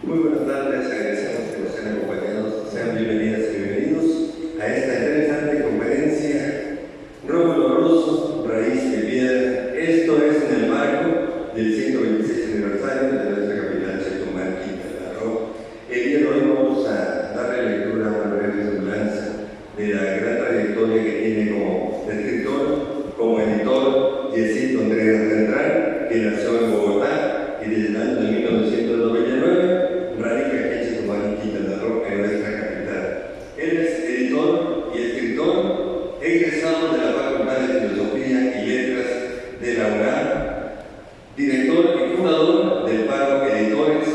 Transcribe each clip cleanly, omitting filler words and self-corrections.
Muy buenas tardes, agradecemos que nos estén acompañados. Sean bienvenidas y bienvenidos a esta interesante conferencia Rómulo Rosso, Raíz de Piedra. Esto es en el marco del 126 aniversario de nuestra capital Chetumal, Quintana Roo. El día de hoy vamos a darle lectura a una breve semblanza de la gran trayectoria que tiene como escritor, como editor, Yesito Andrea Central, que nació en Bogotá y desde el año de 1999 radica aquí en Chetumal, Quintana Roo, en nuestra capital. Él es editor y escritor, egresado de la Facultad de Filosofía y Letras de la UNAM, director y fundador del Paro Editores.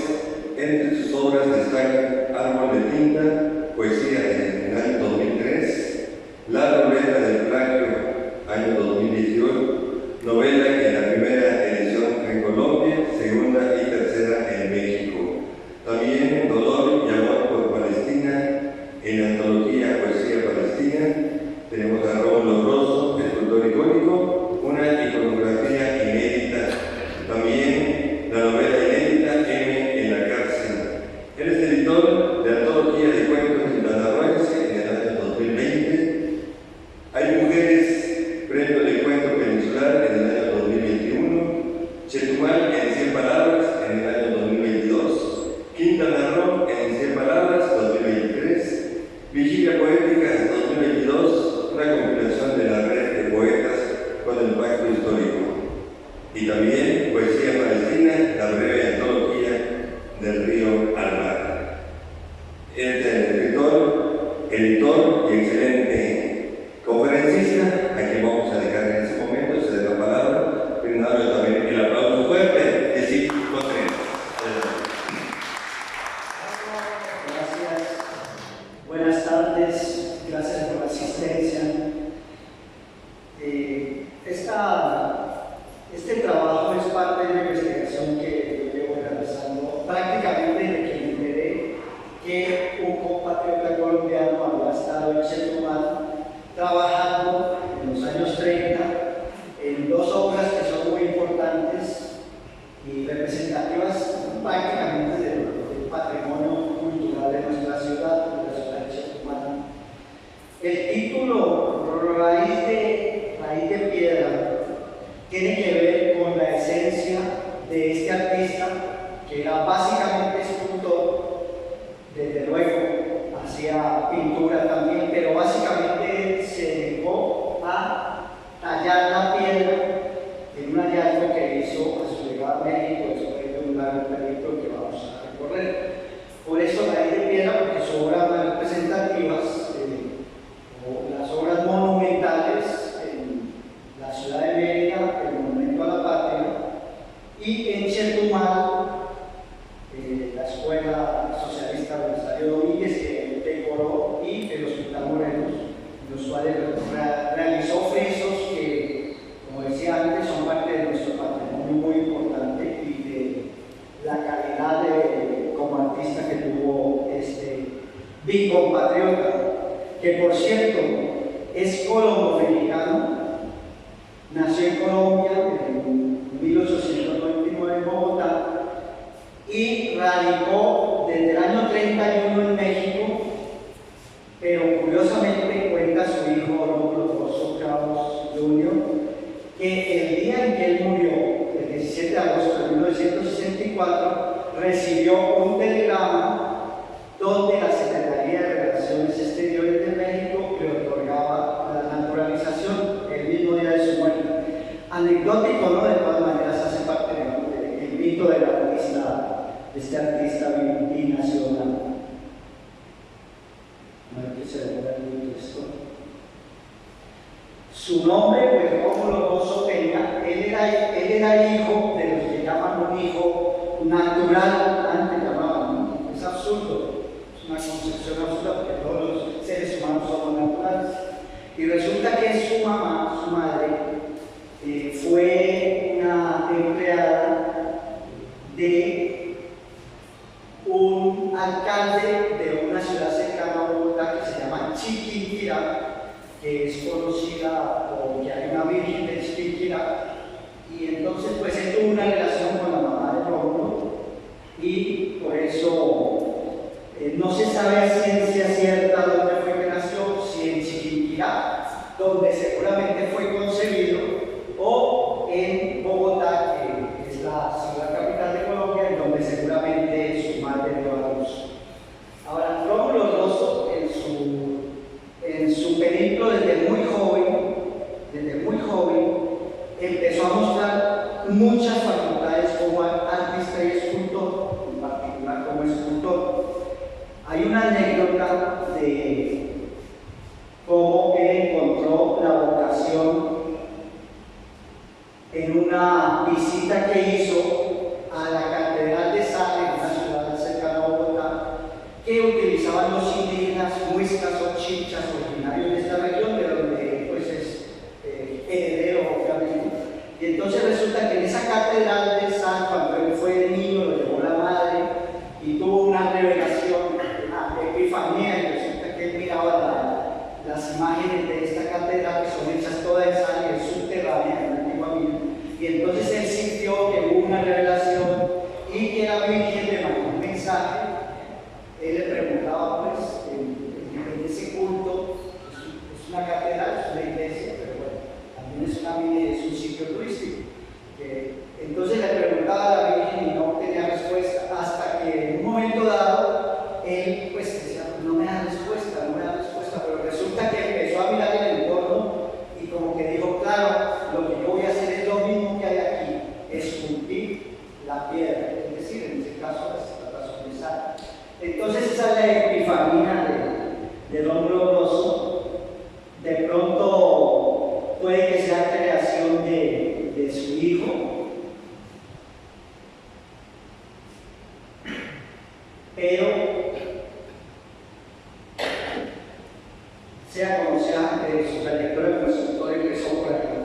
Entre sus obras destacan Árbol de Tinta, poesía del año 2003, La Ruleta del Plagio, año 2018, novela en la primera edición en Colombia, segunda y tercera en México. También Dolor y Amor por Palestina, en antología Poesía Palestina. Tenemos a Rómulo Rosso, escultor icónico, una iconografía inédita. También la novela inédita M en la cárcel. Él es editor de antología de cuentos quintanarroense en el año 2020. Hay mujeres, premio de cuento peninsular en el año 2021. Chetumal en 100 palabras en el año 2022. Quintana Roo en 100 palabras 2023. Vigilia Poética 2022, una compilación de la red de poetas con el pacto histórico. Y también Poesía Palestina, la breve antología del río al mar. Es el escritor, editor y excelente conferencista, a quien vamos a dejar en este momento, se da la palabra, brindando también el aplauso fuerte de Yesito Contreras. Gracias, buenas tardes, gracias por la asistencia. Este trabajo es parte de una investigación que yo llevo realizando prácticamente desde que me enteré que un compatriota colombiano había estado en Chetumal trabajando en los años 30 en dos obras que son muy importantes y representativas prácticamente del patrimonio cultural de nuestra ciudad, de Chetumal. El título Raíz de Piedra tiene que ver con la esencia de este artista, que era básicamente escultor, desde luego hacía pintura también, pero básicamente se dedicó a tallar la piedra en un hallazgo que hizo a su llegada a México después de un largo periplo que vamos a recorrer. Por eso Raíz de Piedra, porque sus obras más representativas, o las obras monumentales en la ciudad de Mérida, el Monumento a la Patria, y en Chetumal, la Escuela Socialista Belisario Domínguez, que él decoró, y el Hospital Morelos, los cuales realizó frisos que, como decía antes, son parte de nuestro patrimonio muy importante y de la calidad como artista que tuvo este bicompatriota, que por cierto es colombo-mexicano, nació en Colombia en 1899 en Bogotá y radicó desde el año 31 en México, pero curiosamente cuenta su hijo Rómulo Rosso Kraus Jr. que el día en que él murió, el 17 de agosto de 1964, recibió un telegrama donde la Secretaría de Relaciones Exteriores de México le otorgaba la naturalización el mismo día de su muerte. Anecdótico, ¿no? De todas maneras hace parte del mito del artista, de este artista binacional. A ver qué se le da el texto. Su nombre, pues, Rómulo Rosso Peña, él era hijo de los que llaman un hijo natural, antes llamaban, ¿no? Es absurdo. Es una concepción absurda porque todos los seres humanos somos naturales. Y resulta que su mamá, su madre, fue una empleada de un alcalde de una ciudad cercana a Bogotá que se llama Chiquinquirá, que es conocida porque hay una virgen de Chiquinquirá. Y entonces pues él tuvo una relación con la mamá de Rómulo y por eso no se sabe a ciencia cierta dónde fue que nació, si en Chiquinquirá, donde seguramente fue concebido, o en Bogotá, que es la ciudad capital de Colombia, en donde seguramente su madre dio a luz. Ahora, Rómulo Rosso, en su periplo desde muy joven, empezó a mostrar muchas facultades como artista y escultor, en particular como escultor. Hay una anécdota de cómo él encontró la vocación en una visita que hizo a la Catedral de Sal, en una ciudad cercana a Bogotá, que utilizaban los indígenas, muiscas o chichas originarios de esta región, de donde pues es heredero, obviamente. Y entonces resulta que en esa Catedral de Sal, cuando él fue niño, lo llevó la madre y tuvo una revelación, una epifanía, y resulta que él miraba las imágenes de esta catedral, que son hechas todas en sal y es subterránea, en la antigua mina. Y entonces él sintió que hubo una revelación y que la Virgen le mandó un mensaje. Él le preguntaba, pues, en ese culto, es una catedral, es una iglesia, pero bueno, también es una mina, es un sitio turístico. Entonces le preguntaba a la Virgen y no tenía respuesta, hasta que en un momento dado, él pues decía, no me da respuesta, pero resulta que empezó a mirar el entorno y como que dijo, claro, lo que yo voy a hacer es lo mismo que hay aquí, esculpir la piedra, es decir, en este caso la razón de sal. Entonces esa es la epifanía de Rómulo Rosso. De pronto puede que sea creación de su hijo, pero sea como sea, su trayectoria como escultor empezó por aquí.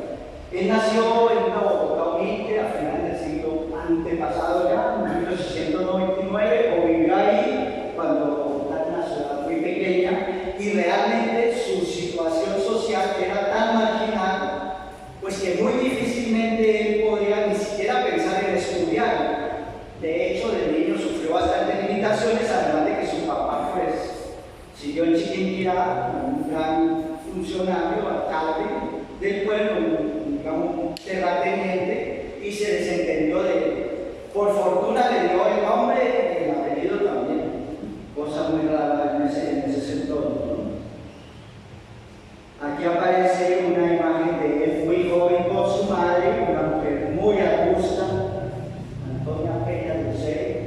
Él nació en una Bogotá humilde a finales del siglo antepasado ya, en 1899, o vivió ahí cuando Bogotá era una ciudad muy pequeña, y realmente su situación social era tan marginal, pues que muy difícilmente él podía ni siquiera pensar en estudiar. De hecho, de niño sufrió bastantes limitaciones, además de que su papá pues siguió en Chiquinquirá, un gran funcionario, alcalde del pueblo, digamos, un terrateniente, y se desentendió de él. Por fortuna le dio el nombre y el apellido también, cosa muy rara en ese sector, ¿no? Aquí aparece una imagen de él muy joven con su madre, una mujer muy augusta, Antonia Peña Lucero,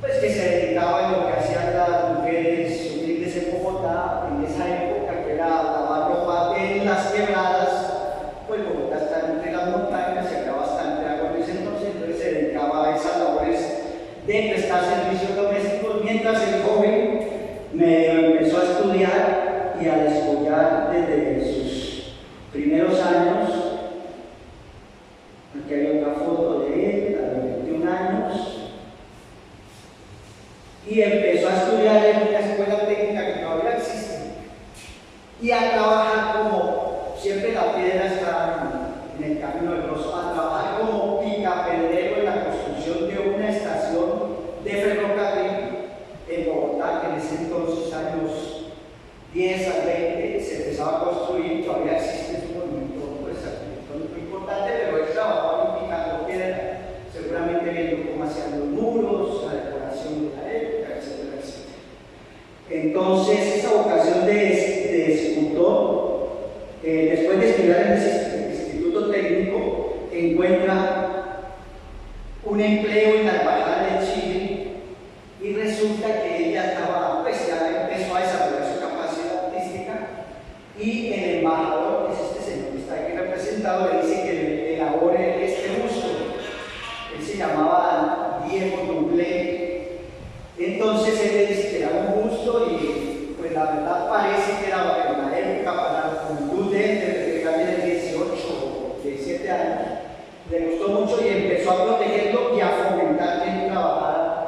pues que se dedicaba a lo que hacían las mujeres humildes en Bogotá en esa época, que era lavar ropa en las quebradas. Pues Bogotá está entre las montañas y había bastante agua en ese entonces se dedicaba a esas labores de prestar servicios domésticos, mientras el joven empezó a estudiar y a desarrollar desde sus primeros años. Aquí hay otra foto de él, a los 21 años, y empezó a estudiar en una escuela técnica que todavía existe, y a trabajar como, siempre la piedra está en el camino del Rosso, a trabajar como picapedrero en la construcción de una estación de ferrocarril en Bogotá, que en ese entonces, años 10 al 20, se empezaba a construir, todavía existe un movimiento pues, arquitectónico importante, pero él trabajaba picando piedra, seguramente viendo cómo hacían los muros, la decoración de la época, etcétera, etcétera. Entonces, esa vocación de escultor, después de estudiar en el Instituto Técnico, encuentra un empleo en la Embajada de Chile y resulta que ella estaba, pues ya empezó a desarrollar su capacidad artística, y el embajador, que es este señor que está aquí representado, le dice que le elabore este busto. Él se llamaba Diego Dublé. Entonces él le dice que era un busto, y pues la verdad parece que era en la época para la juventud de 18 o 17 años. Le gustó mucho y empezó a protegerlo y a fomentar que él trabajara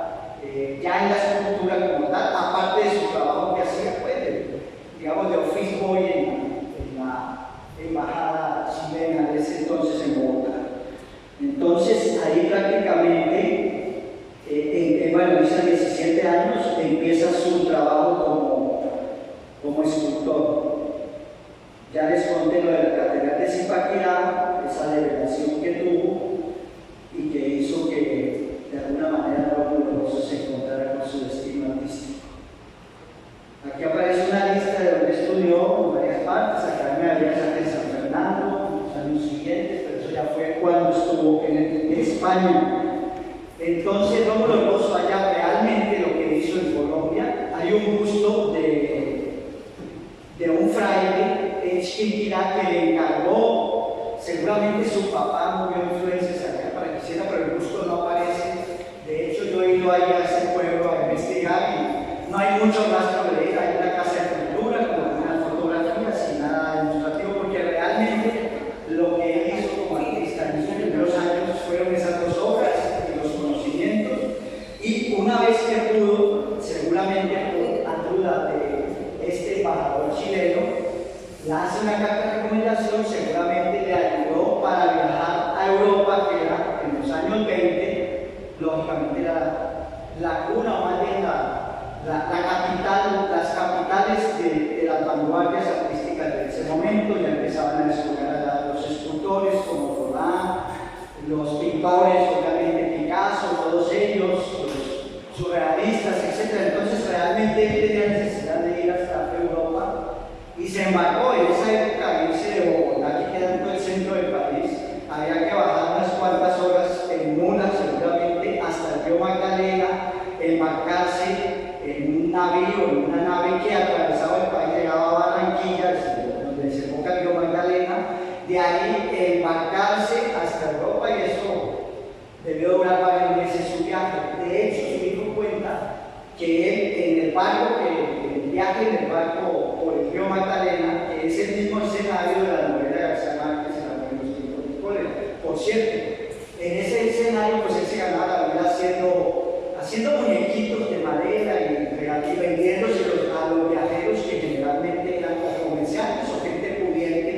ya en la escultura como tal, aparte de su trabajo que hacía, pues, digamos, de office boy en la Ya les conté lo de la catedral de Zipaquirá, esa revelación que tuvo y que hizo que de alguna manera Rómulo Rosso se encontrara con su destino artístico. Aquí aparece una lista de donde estudió en varias partes, Academia de Bellas Artes de San Fernando, en los años siguientes, pero eso ya fue cuando estuvo en España. Entonces Rómulo Rosso allá realmente lo que hizo en Colombia, hay un busto de un fraile en Chiquinquirá que le encargó, seguramente su papá movió influencias acá para que hiciera, pero el busto no aparece. De hecho, yo he ido ahí a ese pueblo a investigar y no hay mucho rastro de él. Hay una casa de cultura con algunas fotografías y nada demostrativo, porque realmente lo que él hizo como artista en sus primeros años fueron esas dos obras y los conocimientos. Y una vez que pudo, seguramente por ayuda de este embajador chileno, le hace una carta de recomendación, seguramente le ayudó para viajar a Europa, que era en los años 20, lógicamente la cuna, o más bien la capital, las capitales de las vanguardias artísticas de ese momento. Ya empezaban a descubrir a los escultores como Rodin, los pintores, obviamente Picasso, todos ellos, los surrealistas, etc. Entonces realmente él tenía necesidad de ir hasta Europa y se embarcó. En esa época irse de Bogotá, que queda en todo el centro del país, había que bajar unas cuantas horas en mulas, seguramente hasta el río Magdalena, embarcarse en un navío, en una nave que atravesaba el país, llegaba a Barranquilla, donde desemboca el río Magdalena, de ahí embarcarse hasta Europa, y eso debió durar varios meses su viaje. De hecho, su hijo cuenta que él en el barco, el viaje en el barco por el río Magdalena, que es el mismo escenario de la novela de García Márquez en la de los tiempos de cólera. Por cierto, en ese escenario pues él se ganaba la vida haciendo muñequitos de madera y vendiéndoselos a los viajeros que generalmente eran comerciantes o gente pudiente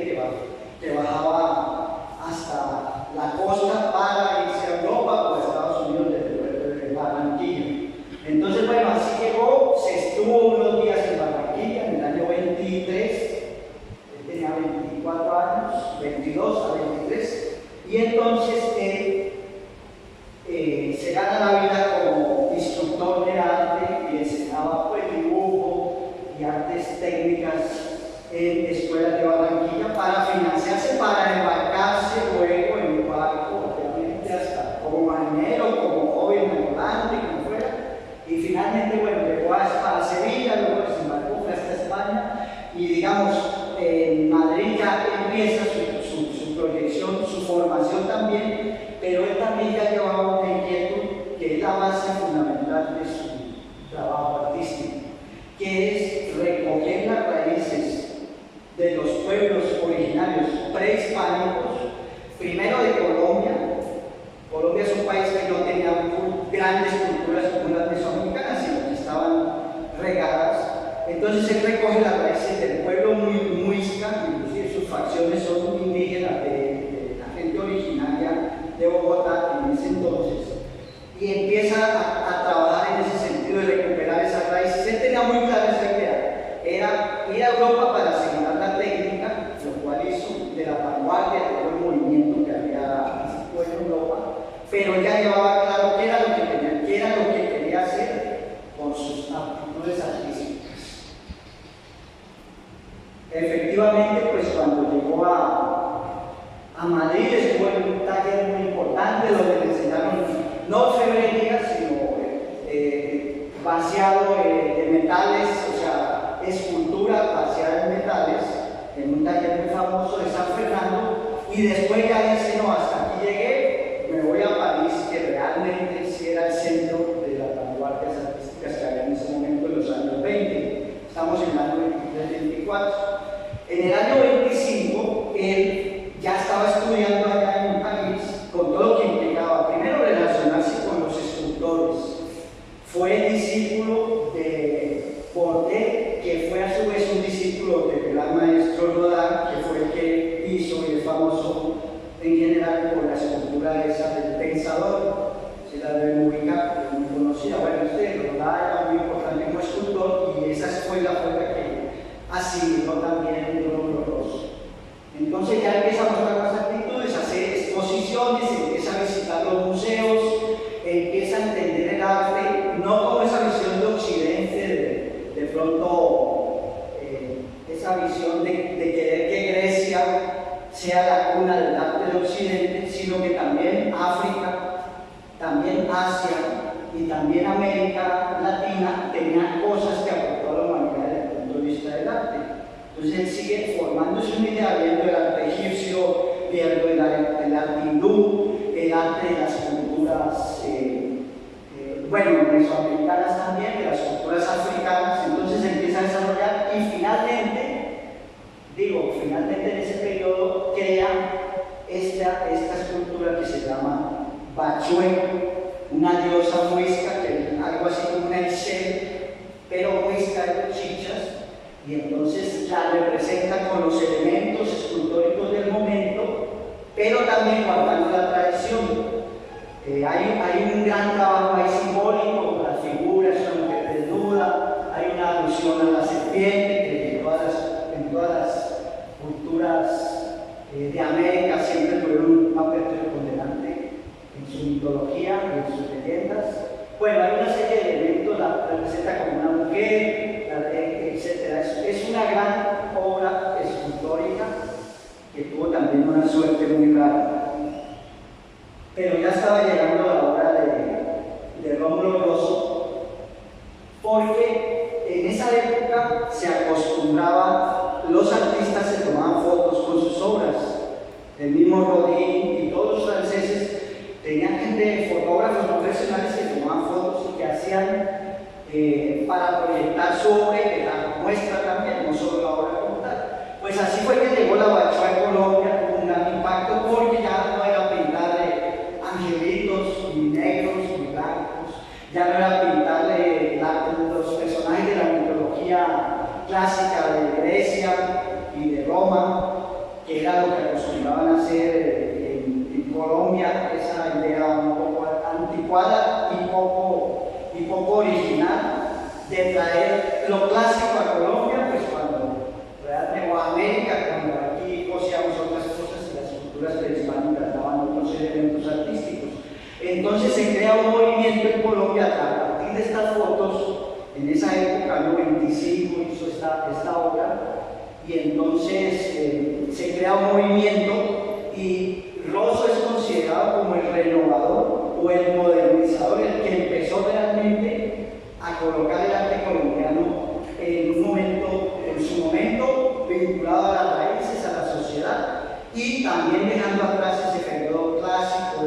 que bajaba hasta la costa para irse a Europa o a Estados Unidos desde el puerto de Barranquilla. Entonces, bueno, así llegó, se estuvo unos días en Barranquilla en el año 23, él tenía 24 años, 22 a 23, y entonces él se gana la vida como instructor de arte y enseñaba pues dibujo y artes técnicas en escuelas de Barranquilla para financiarse, para embarcarse luego en un barco, obviamente hasta como marinero, como joven ayudante, como fuera, y finalmente, bueno, llegó a Sevilla, luego desembarcó, fue hasta España, y digamos, en Madrid ya empieza su proyección, su formación también, pero él también ya llevaba una inquietud que es la base fundamental de su trabajo artístico, que es recoger las raíces de los pueblos originarios prehispánicos, primero de Colombia. Colombia es un país que no tenía grandes culturas como las mesoamericanas, sino que estaban regadas. Entonces él recoge las raíces del pueblo muisca, inclusive sus facciones son indígenas de la gente originaria de Bogotá en ese entonces, y empieza a trabajar en ese sentido de recuperar esas raíces. Él tenía muy clara esa idea, era ir a Europa para asimilar la técnica, lo cual hizo de la vanguardia, de todo el movimiento que había en Europa, pero ya llevaba claro qué era lo que quería hacer con sus aptitudes artísticas. Efectivamente, pues cuando llegó a Madrid estuvo en un taller muy importante donde le enseñaron no orfebrería, sino vaciado de metales, o sea, escultura vaciada en metales, en un taller muy famoso de San Fernando, y después ya dice, no, hasta aquí llegué, me voy a París, que realmente sí era el centro de las vanguardias artísticas que había en ese momento, en los años 20, estamos en el año 23-24. En el año 25, él ya estaba estudiando allá en París, con todo lo que implicaba, primero relacionarse con los escultores. Fue discípulo de Bordet, que fue a su vez un discípulo del gran maestro Rodin, que fue el que hizo y es famoso en general por la escultura esa del pensador. Se la deben ubicar, es muy conocida. Bueno, Rodin era muy importante como escultor y esa fue la forma que asimiló también Rómulo Rosso. sea la cuna del arte de Occidente, sino que también África, también Asia y también América Latina tenían cosas que aportó a la humanidad desde el punto de vista del arte. Entonces él sigue formándose una idea, viendo el arte egipcio, viendo el arte hindú, el arte de las culturas, mesoamericanas también, de las culturas africanas. Entonces empieza a desarrollar y finalmente en ese periodo crea esta escultura que se llama Bachué, una diosa muisca, que es algo así como una Excel, pero muisca de chichas, y entonces la representa con los elementos escultóricos del momento, pero también guardando la tradición. Hay un gran trabajo ahí simbólico con las figuras, una mujer desnuda, hay una alusión a la serpiente, que en todas las culturas de América siempre tuvieron un papel preponderante en su mitología, en sus leyendas. Bueno, hay una serie de elementos, la representa como una mujer, etc. Es una gran obra escultórica que tuvo también una suerte muy rara. Pero ya estaba llegando la hora de Rómulo Grosso, porque en esa época se acostumbraba, los artistas se tomaban fotos con sus obras. El mismo Rodin y todos los franceses tenían gente, fotógrafos profesionales que tomaban fotos y que hacían para proyectar su obra y dejar muestra también, no solo la obra como tal. Pues así fue que llegó la Bachué a Colombia, con un gran impacto, porque ya no era pintar angelitos, ni negros, ni blancos, ya no era pintarle los personajes de la mitología clásica de Grecia y de Roma, que era lo que acostumbraban a hacer en Colombia, esa idea un poco anticuada y poco original de traer lo clásico a Colombia, pues cuando realmente, o a América, cuando aquí poseamos otras cosas y las culturas prehispánicas daban otros elementos artísticos. Entonces se crea un movimiento en Colombia a partir de estas fotos. En esa época, el 95 hizo esta obra, y entonces se crea un movimiento, y Rosso es considerado como el renovador o el modernizador, el que empezó realmente a colocar el arte colombiano en su momento vinculado a las raíces, a la sociedad, y también dejando atrás ese periodo clásico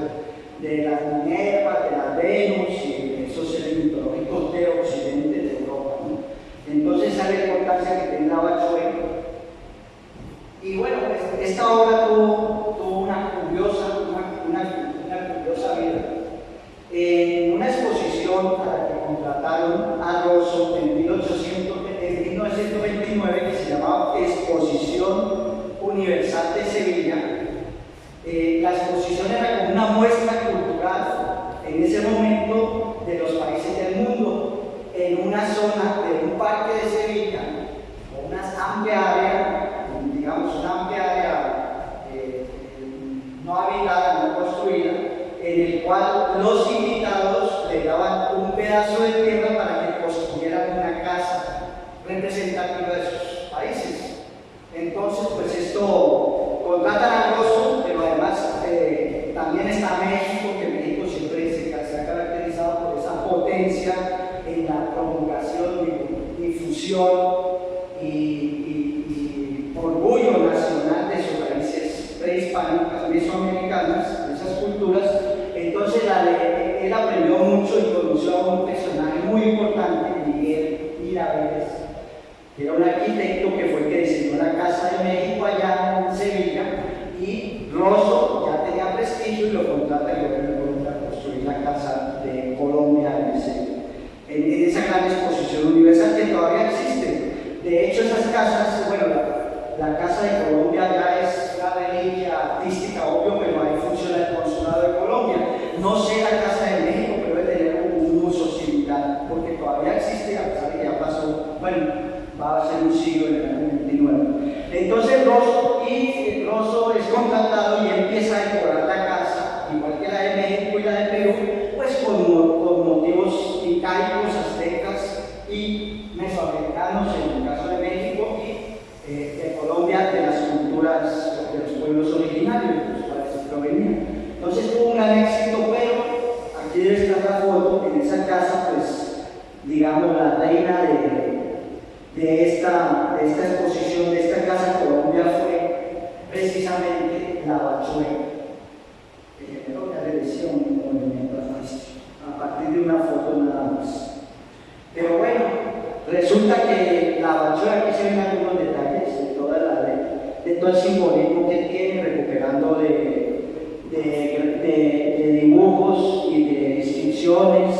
de las Minerva, de las Venus y de esos seres mitológicos de Occidente, de Europa, ¿no? Entonces esa es la importancia que tiene la Bachué. Y bueno, pues esta obra tuvo una curiosa vida. En una exposición a la que contrataron a Rosso en 1929, que se llamaba Exposición Universal de Sevilla, la exposición era como una muestra cultural en ese momento de los países del mundo, en una zona de un parque de Sevilla, una amplia área, digamos una amplia área no habitada, no construida, en el cual los invitados le daban un pedazo de tierra para que construyeran una casa representativa de sus países. Entonces, pues esto contratan a Grosso, pero además también está México, que México siempre se ha caracterizado por esa potencia en la promulgación, difusión y orgullo nacional de sus raíces prehispánicas, mesoamericanas, de esas culturas. Entonces él aprendió mucho y conoció a un personaje muy importante, Miguel Mirabeles, que era un arquitecto que fue el que diseñó la Casa de México allá en Sevilla, y Rosso ya tenía prestigio y lo contrata y lo pone a construir la Casa de Colombia en esa gran exposición universal que todavía existe. De hecho, esas casas, bueno, la Casa de Colombia ya es una reliquia artística, obvio, pero ahí funciona el Consulado de Colombia. No sé la Casa de México, pero debe tener un uso similar, porque todavía existe, a pesar de que ya pasó, bueno, va a ser un siglo en el año 29. Entonces Rosso es contratado y empieza a decorar la casa, igual que la de México y la de Perú, pues con motivos incaicos, aztecas y mesoamericanos, en el caso de México, y de Colombia, de las culturas de los pueblos Lavachué, que generó una revisión en el movimiento artístico, a partir de una foto nada más. Pero bueno, resulta que Lavachué, aquí se ven algunos detalles de todo el simbolismo que tiene, recuperando de dibujos y de inscripciones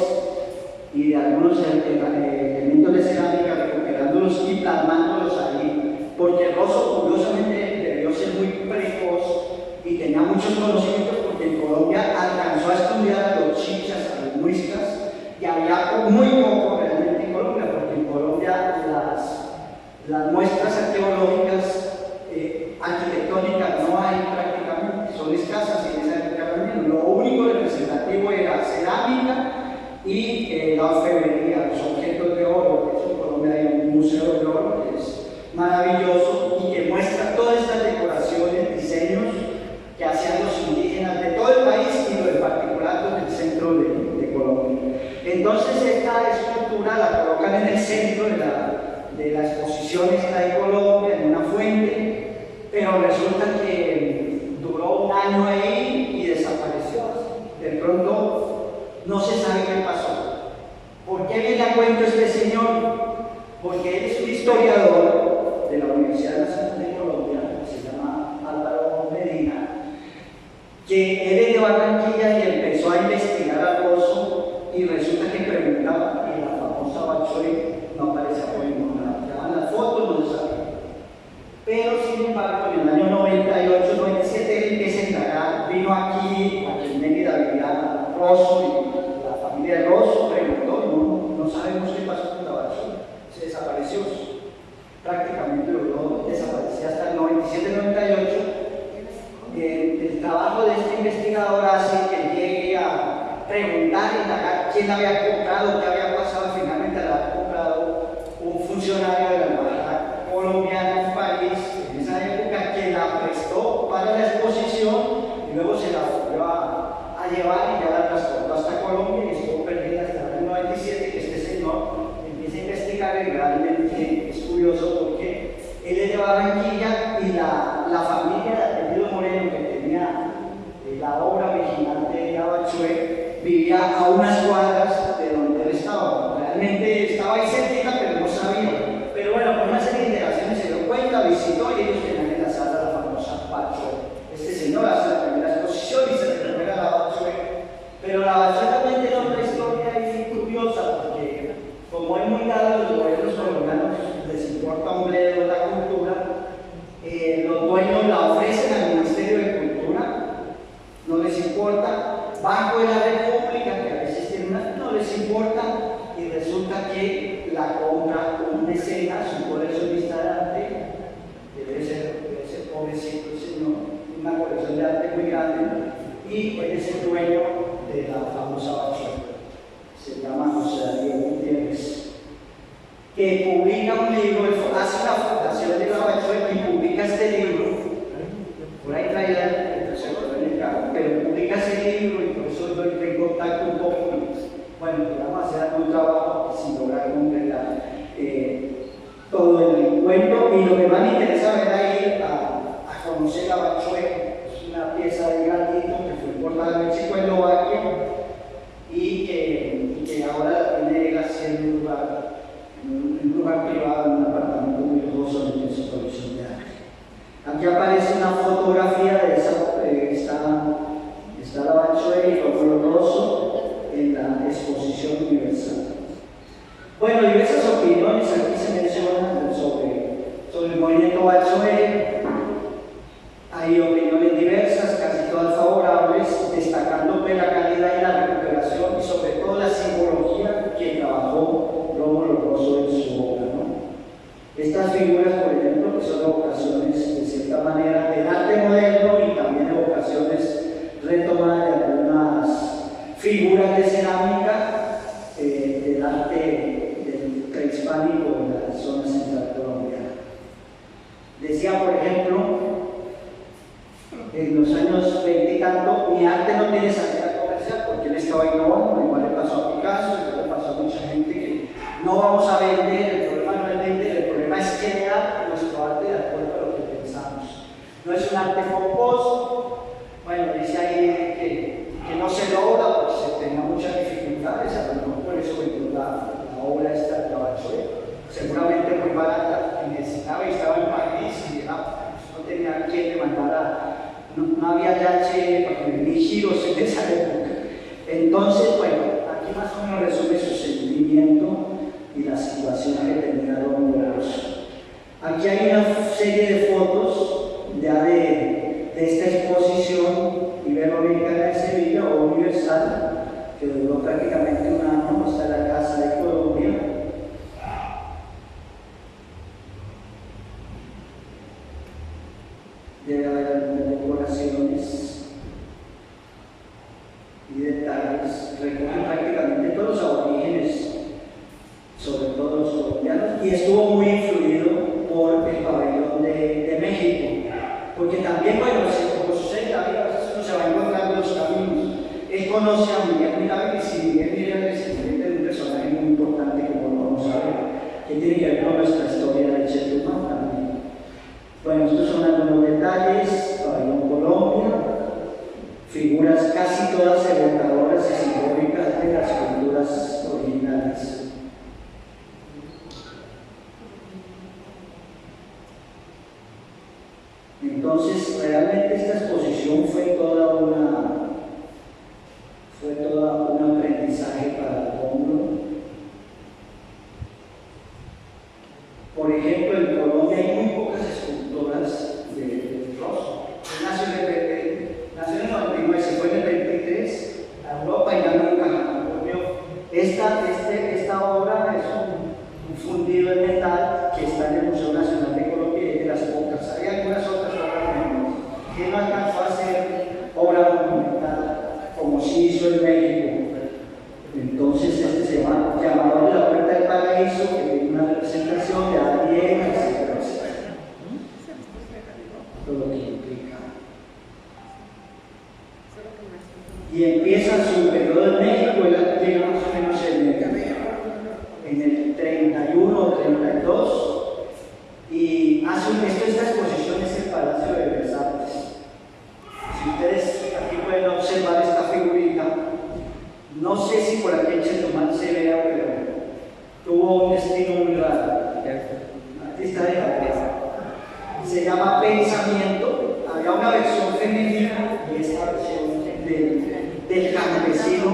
y de algunos elementos de cerámica, recuperándolos y plasmándolos ahí, porque Rosso curiosamente debió ser muy precoz y tenía muchos conocimientos, porque en Colombia alcanzó a estudiar a los chichas, a los muiscas, y había muy poco realmente en Colombia, porque en Colombia las muestras arqueológicas arquitectónicas no hay prácticamente, son escasas en esa época también. Lo único representativo era cerámica y la orfebrería, los objetos de oro. Que en Colombia hay un museo de oro que es maravilloso y que muestra todas estas decoraciones, diseños que hacían los indígenas de todo el país y en particular los del centro de Colombia. Entonces esta escultura la colocan en el centro de la exposición esta de Colombia, en una fuente, pero resulta que duró un año ahí y desapareció. De pronto no se sabe qué pasó. ¿Por qué viene a cuento este señor? Porque él es un historiador de la Universidad Nacional de Colombia, que se llama Álvaro Medina, que él es de Barranquilla y empezó a investigar a Rosso, y resulta que preguntaba, y la famosa Lavachué no aparecía por ningún lado. Llevaban las fotos, no se sabía. Pero sin embargo, en el año 98, 97, él empieza a indagar, vino aquí en Mérida, vivía Rosso, y la familia de Rosso preguntó, no sabemos qué pasó con Lavachué, se desapareció, prácticamente logró desaparecer hasta el 97-98. El trabajo de este investigador hace que llegue a preguntar, indagar quién la había comprado, qué había pasado. Finalmente la había comprado un funcionario de la embajada colombiana en París en esa época, que la prestó para la exposición y luego se la volvió a llevar y ya la transportó hasta Colombia y estuvo perdida hasta el año 97, que este señor empieza a investigar. Y realmente es curioso porque él es de Barranquilla y la familia de apellido Moreno, que tenía la obra original de Lavachué, vivía a unas cuadras de donde él estaba. Realmente estaba ahí cerquita, pero no sabía. Pero bueno, por una serie de interacciones se dio cuenta, visitó y ellos tenían en la sala la famosa Lavachué. Este señor hace la primera exposición y se recupera Lavachué. Pero Lavachué también tiene otra historia ahí curiosa, porque como es muy dado a los gobiernos colombianos, les importa un bledo la cultura, los dueños la ofrecen al Ministerio de Cultura, no les importa. Banco de la República, que a veces tiene no les importa, y resulta que la compra un mecenas, un coleccionista de arte, que debe ser pobrecito el señor, una colección de arte muy grande, y él es el dueño de la famosa Lavachué. Se llama José Darío Gutiérrez, que publica un libro, hace una fundación de Lavachué y publica este libro. Por ahí traía el tercero en el carro, pero publica ese libro y por eso estoy en contacto un poco. Bueno, vamos a hacer algún trabajo sin lograr completar todo el cuento. Y lo que más me interesa era ir a conocer Lavachué. Es una pieza de granito que fue importada en Checoslovaquia y que ahora tiene él así en un lugar privado, en un apartamento muy lujoso en su colección de arte. Aquí aparece una fotografía de esa, está Lavachué y Rómulo Rosso en la exposición universal. Bueno, diversas opiniones aquí se mencionan sobre el movimiento Lavachué. Hay opiniones diversas, casi todas favorables, destacando la calidad y la recuperación y sobre todo la simbología que trabajó Rómulo Rosso en su obra, ¿no? Estas figuras, por ejemplo, que son evocaciones de cierta manera del arte moderno y también evocaciones retomadas de algunas figuras de cerámica del arte del prehispánico en la zona central colombiana. Decía, por ejemplo, en los años 20 y tanto, mi arte no tiene salida comercial porque él estaba innovando. Igual le pasó a Picasso, igual le pasó a mucha gente que no vamos a vender. El problema no es vender, el problema es crear nuestro arte de acuerdo a lo que pensamos. No es un arte pomposo. Bueno, dice ahí que no se logra porque se tenga muchas dificultades, a lo mejor por eso la obra está acabada. Seguramente muy barata, que necesitaba y estaba en París y no tenía quien le mandara, no había DHL para que me giros en esa época. Entonces, bueno, aquí más o menos resume su sentimiento y la situación que tenía Don Doloroso. Aquí hay una serie de fotos ya de esta exposición iberoamericana de Sevilla o universal, que duró prácticamente un año hasta la Casa de Colombia. Debe haber algunas decoraciones y detalles, recogen prácticamente todos los aborígenes, sobre todo los colombianos, y estuvo muy influido por el pabellón de México, porque también, bueno, como sucede, a veces uno se va encontrando los caminos. Él conoce a Miguel Mirábiles y Miguel Mirábiles es un personaje muy importante que vamos a ver, que tiene que ver con nuestra historia de Chetumal también. Bueno, estos son algunos detalles, pabellón Colombia, figuras casi todas evocadoras y simbólicas de las culturas originales. Entonces, realmente esta exposición fue toda un aprendizaje para Rómulo. Por ejemplo, en Colombia hay muy pocas esculturas de Rosso. Nació en el 99, se fue en el 23 a Europa y ya nunca volvió. Esta obra es un fundido en metal que está en el Museo Nacional de Colombia y es de las pocas. Hay algunas otras obras menores que no alcanzó a hacer obra monumental como sí hizo en México. Entonces, este se llama Llamador de la Puerta del Paraíso, que tiene una representación de Ariel, etc. Todo lo que implica. Y empieza su periodo en México, él llega más o menos en el 31 o 32, y hace esta exposición es el Palacio de Bellas Artes. Si ustedes aquí pueden observar esta figurita, no sé si por aquí en Chetumal se vea, pero tuvo un destino muy raro. Artista de Japón. Se llama Pensamiento. Había una versión femenina y esta versión del campesino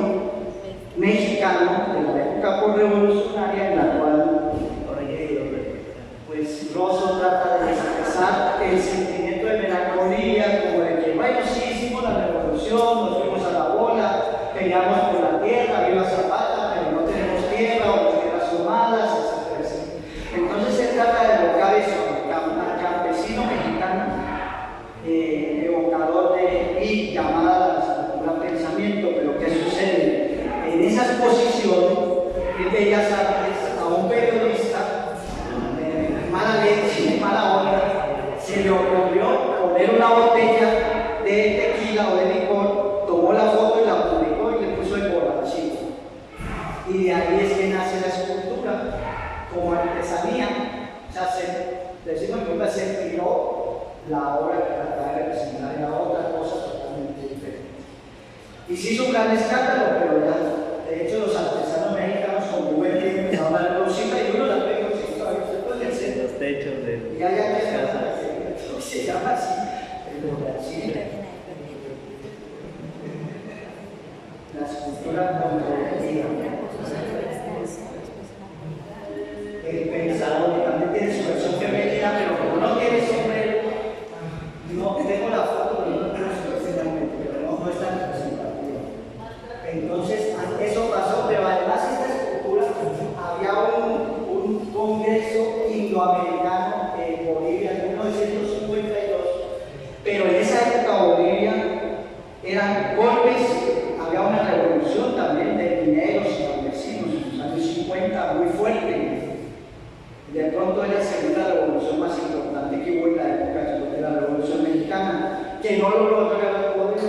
mexicano de la época revolucionaria, en la cual pues Rosso trata de expresar el sentimiento de melancolía, como de que, bueno, sí, hicimos la revolución, nos fuimos a la bola, peleamos por la tierra, viva Zapata, pero no tenemos tierra o las tierras tomadas, etc. Entonces se trata de evocar eso, al campesino mexicano, evocador y llamada a la cultura pensamiento. Pero ¿qué sucede? En esa exposición de Bellas Artes, a un periodista de mala leche, de mala onda, se le ocurrió poner una botella de tequila o de licor, tomó la foto y la publicó y le puso el borrachito. Y de ahí es que nace la escultura como artesanía. O sea, decimos que se tiró la obra que trataba de representar, era otra cosa totalmente diferente. Y se hizo un gran escándalo, pero ya, de hecho, los artesanos mexicanos con Rubén que empezaron a dar cosita y uno la pegó en el centro. Los techos de Y allá se llama así, el borrachito. La escultura controvertida. El pensador también tiene su versión femenina, pero como no tiene sombrero, no tengo la foto, pero no tengo su versión, pero no es tan representativa. Entonces, eso pasó, pero además esta escultura, había un congreso indoamericano en Bolivia en 1952, pero en esa época Bolivia eran golpes, había una revolución también de mineros y campesinos en los años 50 muy fuerte. De pronto es la segunda revolución más importante que hubo en la época después de la Revolución Mexicana, que no logró llegar al poder,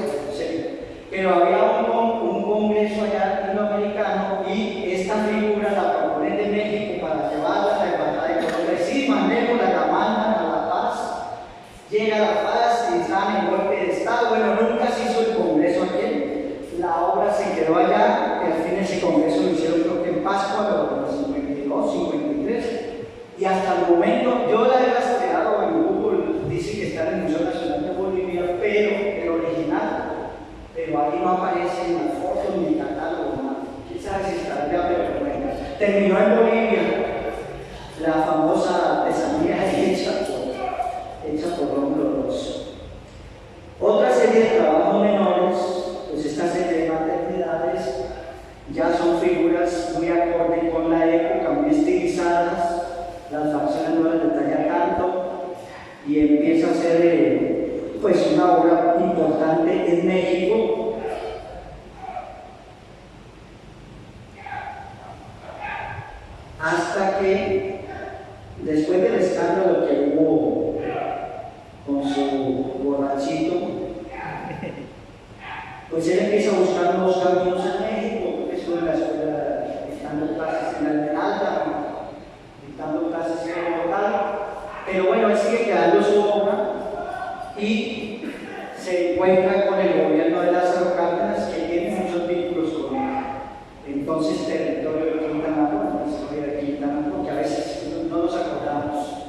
pero había un congreso allá indoamericano y esta figura la proponen de México para llevarla a la embajada de Colombia. Sí, mandémosla, la mandan a La Paz, llega a La Paz estaban en golpe de Estado. Bueno, nunca se hizo el Congreso aquí. La obra se quedó allá, y al fin ese Congreso lo hicieron creo que en Pascua, los 52, 53. Y hasta el momento, yo la he rastreado en Google, dice que está en el Museo Nacional de Bolivia, pero el original, pero ahí no aparece en las fotos ni catálogo, nada. ¿Quién sabe si está allá? Pero bueno, terminó en Bolivia la famosa artesanía hecha por Rómulo Rosso. Otra serie de trabajos menores, pues esta serie de maternidades, ya son figuras muy acorde con la época, muy estilizadas, las facciones no les detalla tanto, y empieza a ser pues una obra importante en México. Hasta que, después del escándalo que hubo con su borrachito, pues él empieza a buscar nuevos caminos en México, porque estuvo en la escuela dictando clases en el Esmeralda, dictando clases como tal, pero bueno, él sigue quedando su obra y se encuentra con el gobierno de Lázaro Cárdenas, que tiene muchos vínculos con entonces territorio de Quintana Roo, la historia de Quintana Roo, que a veces no nos acordamos.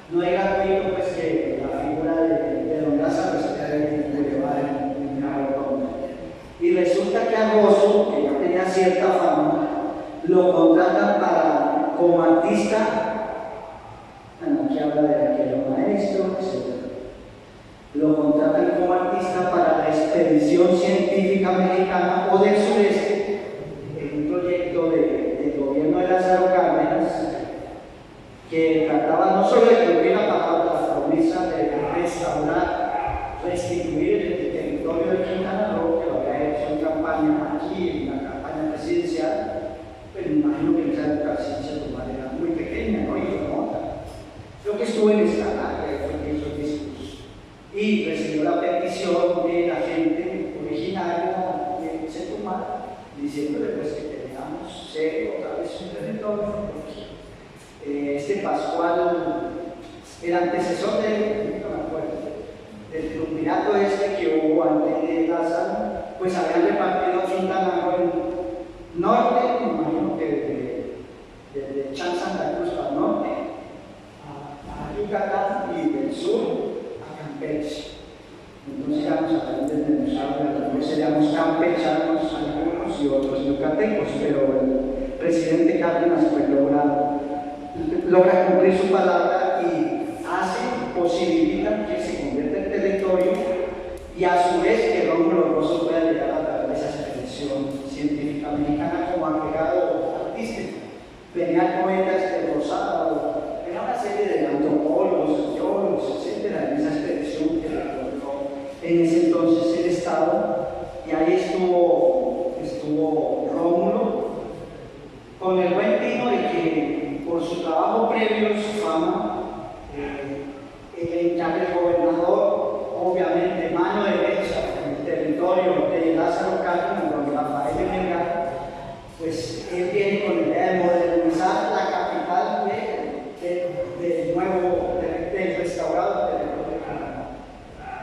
No es gratuito pues que la figura de don Lázaro esté en Cabo. Y resulta que a Rosso, que ya tenía cierta fama, lo contratan como artista, bueno, aquí habla de aquel maestro, etc. Lo contratan como artista para la expedición científica mexicana o del sureste, en un proyecto del gobierno de Lázaro Cárdenas, que trataba no solo de cumplir la promesa de restaurar, restituir el territorio de Quintana Roo, que lo había hecho en campaña aquí, en la campaña presidencial, pero me imagino que en esa época la ciencia tomar era muy pequeña, ¿no? Y remota. Creo que estuvo en Escalá, que fue que hizo el discurso, y recibió la petición de la gente originaria de Chetumal, diciéndole pues que teníamos otra vez un territorio. Este Pascual, el antecesor de él, no me acuerdo, del triunvirato que hubo antes de Lázaro, pues habían repartido Quintana Roo en norte, me imagino que desde Chan Santa Cruz para el norte, a Yucatán, y del sur a Campeche. Entonces ya nos aprenden de nosotros, seríamos campechanos algunos y otros yucatecos, pero el presidente Cárdenas pues logra cumplir su palabra y posibilita que se convierta en territorio, y a su vez que Rómulo Rosso pueda llegar a través de esa expedición científica mexicana como agregado artístico. Venían poetas de Rosado, era una serie de antropólogos, geólogos, etc. en esa expedición que recorrió en ese entonces el Estado, y ahí estuvo Rómulo, con el buen tino de que por su trabajo previo, su fama, ya el gobernador, obviamente mano derecha en el territorio de Lázaro Cárdenas, don Rafael Melgar, pues él viene con la idea de modernizar la capital del restaurado territorio de Canadá.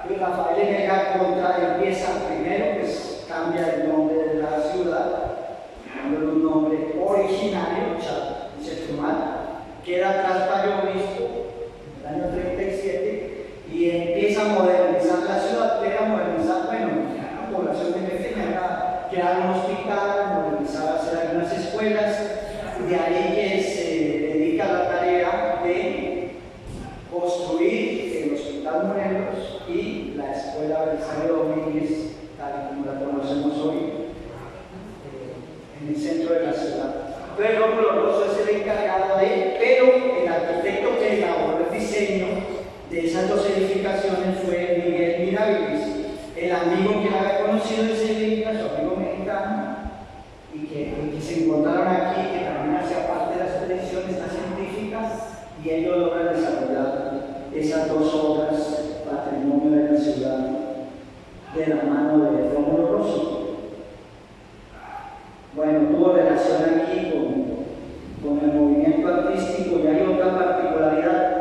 Pues Rafael Melgar empieza primero, pues cambia el nombre de la ciudad, dándole un nombre originario, Chetumal, queda atrás Payovisco en el año 37, y empieza a modernizar la ciudad. Era modernizar, bueno, la población de pequeña, crear un hospital, modernizar, hacer algunas escuelas, de ahí que se dedica a la tarea de construir el Hospital Morelos y la Escuela Belisario Domínguez, tal como la conocemos hoy, en el centro de la ciudad. Entonces Rómulo Rosso es el encargado pero el arquitecto que elaboró el diseño de esas dos edificaciones fue Miguel Miraviles, el amigo que había conocido en Sevilla, su amigo mexicano, y que se encontraron aquí, que también hacía parte de las expediciones científicas, y ellos logran desarrollar esas dos obras, patrimonio de la ciudad, de la mano de Rómulo Rosso. Bueno, tuvo relación aquí con el movimiento artístico, y hay otra particularidad.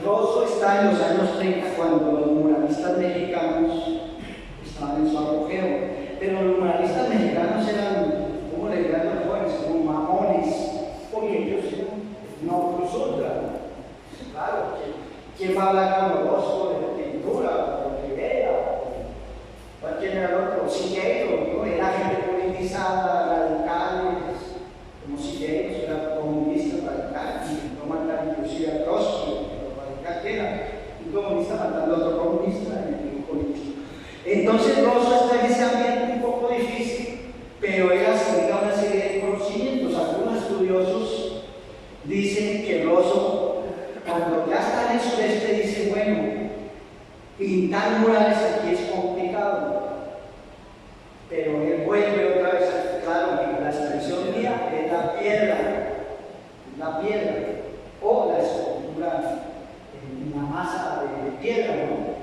Rosso está en los años 30 cuando los muralistas Entonces Rosso está en ese ambiente un poco difícil, pero él asimila una serie de conocimientos. Algunos estudiosos dicen que Rosso, cuando ya está en el sureste, dice, bueno, pintar murales aquí es complicado, pero él vuelve otra vez, claro, que la expresión mía es la piedra, o la escultura en la masa de piedra, ¿no?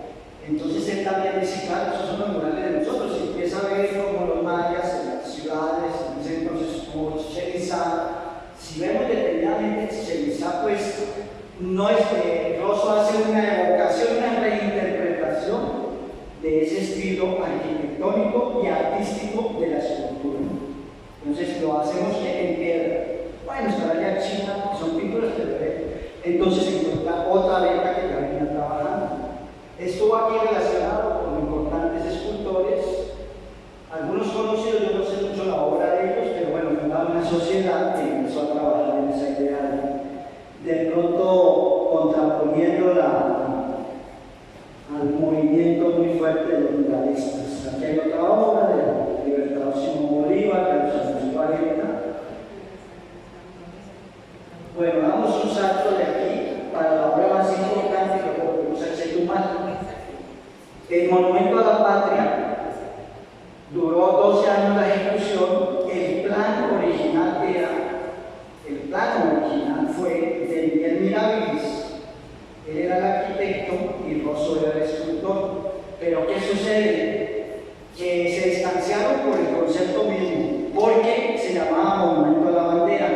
Entonces él también dice, claro, esos son los murales de nosotros, y empieza a ver como los mayas en las ciudades, en ese entonces como Chichén Itzá. Si vemos detenidamente Chichén Itzá, pues no es que Rosso hace una evocación, una reinterpretación de ese estilo arquitectónico y artístico de la escultura. Entonces lo hacemos en piedra. Bueno, estará ya China, que son pinturas, entonces encuentra otra beca que ya venía trabajando. Estuvo aquí relacionado con importantes escultores, algunos conocidos, yo no sé mucho la obra de ellos, pero bueno, fundaba una sociedad que empezó a trabajar en esa idea de pronto contraponiendo al movimiento muy fuerte de los muralistas. Aquí hay otra obra de Libertador Simón Bolívar, de los años 40. Bueno, damos un salto de aquí para la obra más importante que podemos hacer humano. El Monumento a la Patria duró 12 años la ejecución. El plan original fue de Miguel Mirabilis. Él era el arquitecto y Rosso era el escultor. Pero ¿qué sucede? Que se distanciaron por el concepto mismo, porque se llamaba Monumento a la Bandera.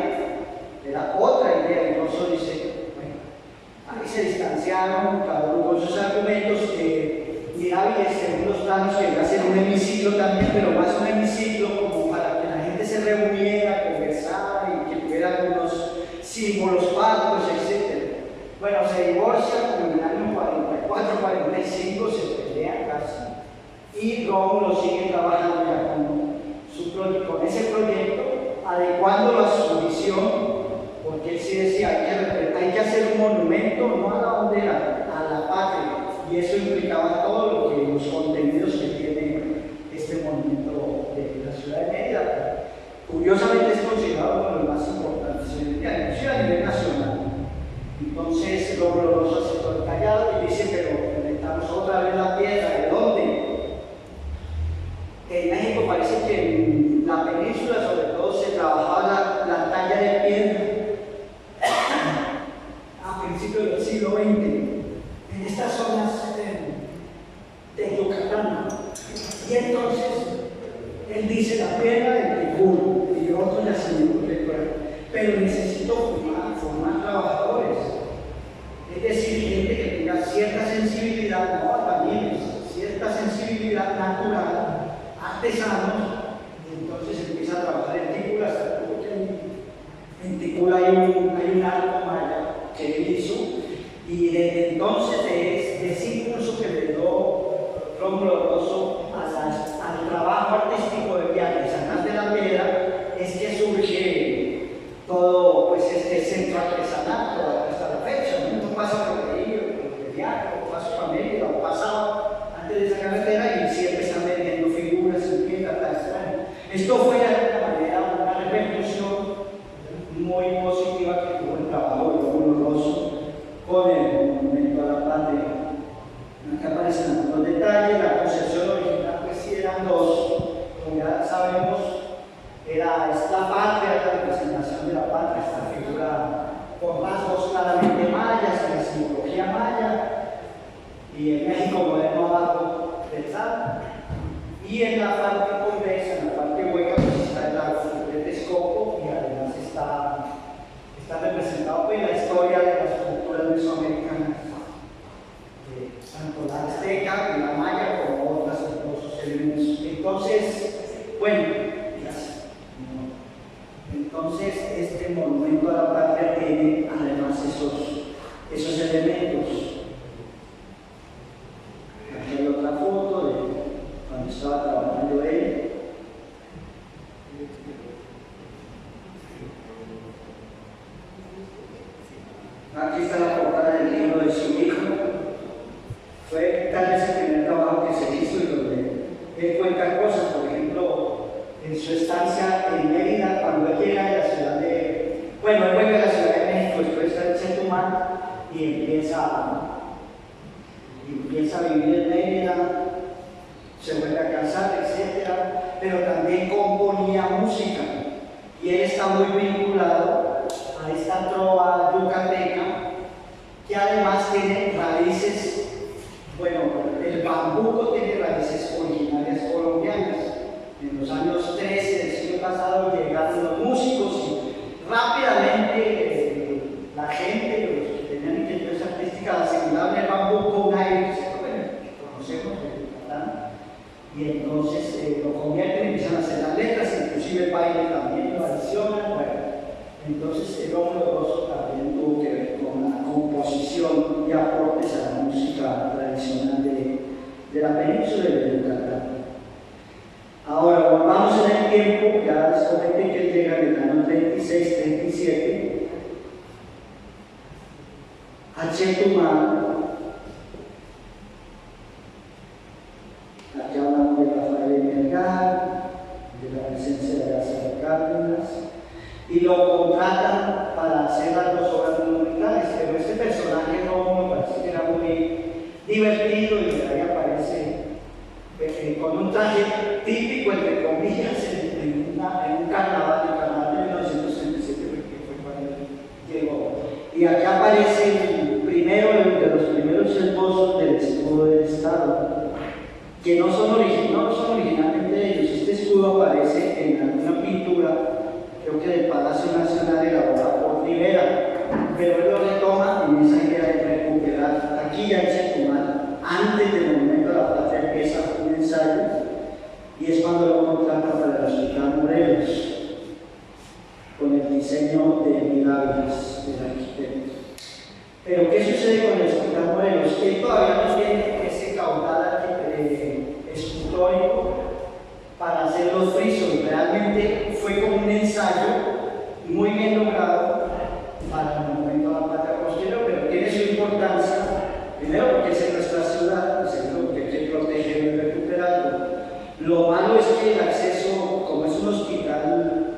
Era otra idea, y Rosso dice, bueno, ahí se distanciaron, cada uno con sus argumentos. Mirabilis, según los planos, quería hacer un hemiciclo también, pero más un hemiciclo como para que la gente se reuniera, conversara y que tuviera algunos símbolos patrios, etc. Bueno, se divorcia como en el año 44-45, se pelea casi, y Rómulo sigue trabajando ya con ese proyecto, adecuándolo a su visión, porque él sí decía, hay que hacer un monumento no a la bandera, a la patria, y eso implicaba todo los contenidos que tiene este monumento de la ciudad de Mérida. Curiosamente es considerado uno de los más importantes inclusive a nivel nacional. Entonces Rómulo Rosso hace todo el tallado y dice, pero necesitamos otra vez la piedra, ¿de dónde? En México parece que en la península sobre todo se trabajaba la talla de piedra a principios del siglo XX, en estas zonas de Yucatán. Y entonces él dice la piedra del Ticún y otros yacimientos de cuerpo, pero necesito formar trabajadores, es decir, gente que tenga cierta sensibilidad, no albañiles, cierta sensibilidad natural, artesanos. Y entonces empieza a trabajar en Ticún, hasta que en Ticún hay un arco maya que él hizo, y desde entonces de ese impulso que le dio Rómulo Rosso al trabajo artístico de artesanal de la piedra, es que surge todo pues, este centro artesanal hasta la fecha. Uno pasa por ahí, por el teatro, o pasa por Mérida, o pasaba antes de esa carretera y siempre están vendiendo figuras en piedra tan extraña. Esto fue de alguna manera una repercusión muy positiva que tuvo el trabajo de Rómulo Rosso con el Monumento a la Patria. Acá aparecen algunos detalles. La concepción original pues sí eran dos, como ya sabemos, era esta patria, la representación de la patria, esta figura con rasgos claramente mayas, la simbología maya, y en México moderno abajo del sal, y en la parte convexa, en la parte hueca, pues está el lago de Texcoco, y además está representado pues, la historia de las culturas mesoamericanas, tanto la azteca y la maya como otros elementos. Entonces, bueno, entonces este monumento a la patria tiene además esos elementos. Aquí hay otra foto de cuando estaba trabajando él. Aquí está la portada del libro de su hijo. Fue tal vez el primer trabajo que se hizo y donde Él cuenta cosas, por ejemplo, en su estancia en Mérida, cuando él llega a la ciudad de, bueno, él vuelve a la Ciudad de México después de Chetumal y empieza a vivir en Mérida, se vuelve a casar, etc. Pero también componía música y él está muy vinculado a esta trova yucateca que además tiene raíces, bueno, el bambuco tiene raíces originarias colombianas. En los años 13 del siglo pasado llegaron los músicos y rápidamente la gente, los que tenían inquietudes artísticas, asimilaron el bambuco, un aire que conocemos de Yucatán, y entonces lo convierten y empiezan a hacer las letras, inclusive el baile también lo adicionan. Bueno, entonces el Rómulo Rosso también tuvo que ver con la composición y aportes a la música tradicional de la península y de Yucatán. Ahora, volvamos en el tiempo, ya les comenté que él llega en el año 36-37 a Chetumal. Aquí hablamos de Rafael Melgar, de la presencia de Lázaro Cárdenas, y lo contratan para hacer las dos obras monumentales, pero este personaje Rómulo parece que era muy divertido y ahí aparece con un traje típico, entre comillas, en un carnaval, el carnaval de 1937, que fue cuando llegó. Y aquí aparece el primero de los primeros esbozos del escudo del Estado, que no son originalmente de ellos. Este escudo aparece en alguna pintura, creo que del Palacio Nacional, elaborada por Rivera, pero él lo retoma en esa idea de recuperar aquí ya en Chetumal, antes del Monumento a la Patria, empieza un ensayo y es cuando lo contrata para el Hospital Morelos con el diseño de Miguel Áviles, del arquitecto. Pero ¿qué sucede con el Hospital Morelos? Que todavía no tiene ese caudal escultórico para hacer los frisos. Realmente fue como un ensayo muy bien logrado para el Monumento a la Patria posterior, pero tiene su importancia. Primero porque es en nuestra ciudad, y segundo porque hay que protegerlo y recuperarlo. Lo malo es que el acceso, como es un hospital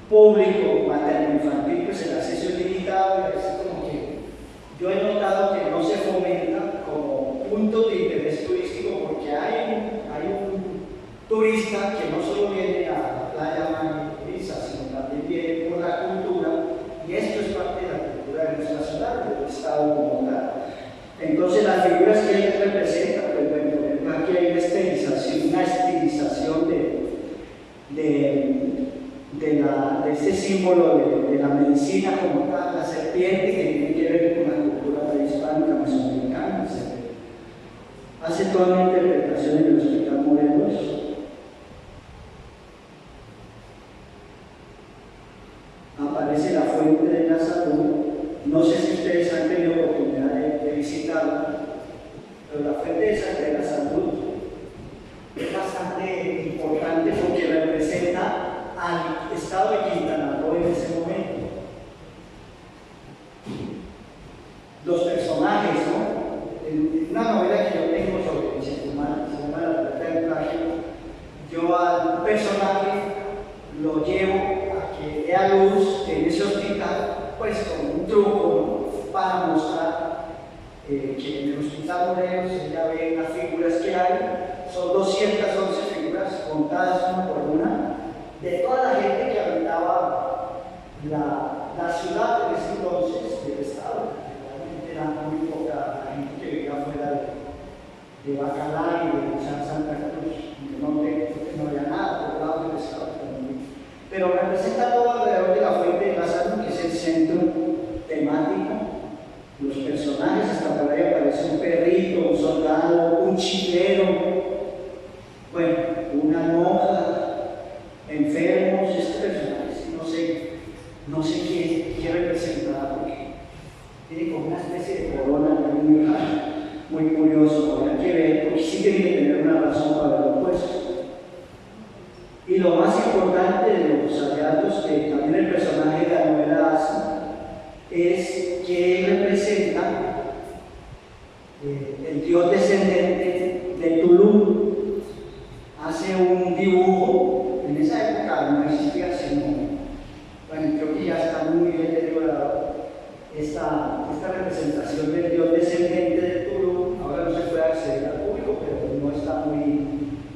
público, materno-infantil, pues el acceso es limitado, es como que yo he notado que no se fomenta como punto de interés turístico, porque hay un turista que no solo viene a la playa Marisa, sino también viene por la cultura, y esto es parte de la cultura de nuestra ciudad, del Estado como tal. Entonces las figuras que él representa, pues bueno, aquí hay una estilización de este símbolo de la medicina como tal, la serpiente, que tiene que ver con la cultura prehispánica mesoamericana, etc. Hace toda una interpretación en el Hospital Morelos. Aparece la fuente de la salud. No sé si ustedes han tenido oportunidad de visitarla, pero la fuente de la salud es bastante importante porque representa al estado de Quintana Roo en ese momento. Los personajes, ¿no? En una novela que yo tengo sobre Chetumal, se llama La Puerta del Plagio, yo al personaje lo llevo a que dé a luz en ese hospital, pues con un truco, ¿no? Para mostrar que en el Hospital Morelos ella ve las figuras que hay, son 211 figuras contadas una por una, de toda la gente que habitaba la ciudad en ese entonces, del Estado. Realmente era muy poca la gente que vivía fuera de Bacalar y de Santa Cruz, que no había nada por el lado del Estado. Pero representa todo alrededor de la fuente de la salud, que es el centro temático. Los personajes, hasta por ahí aparece un perrito, un soldado, un chilero, bueno, una monja, enfermos. Este personaje, no sé qué representa, porque tiene como una especie de corona muy curioso, habrá que ver, porque sí tiene que tener una razón para haberlo puesto. Y lo más importante de los hallazgos que también el personaje de la novela hace es que él representa el dios descendente de Tulum.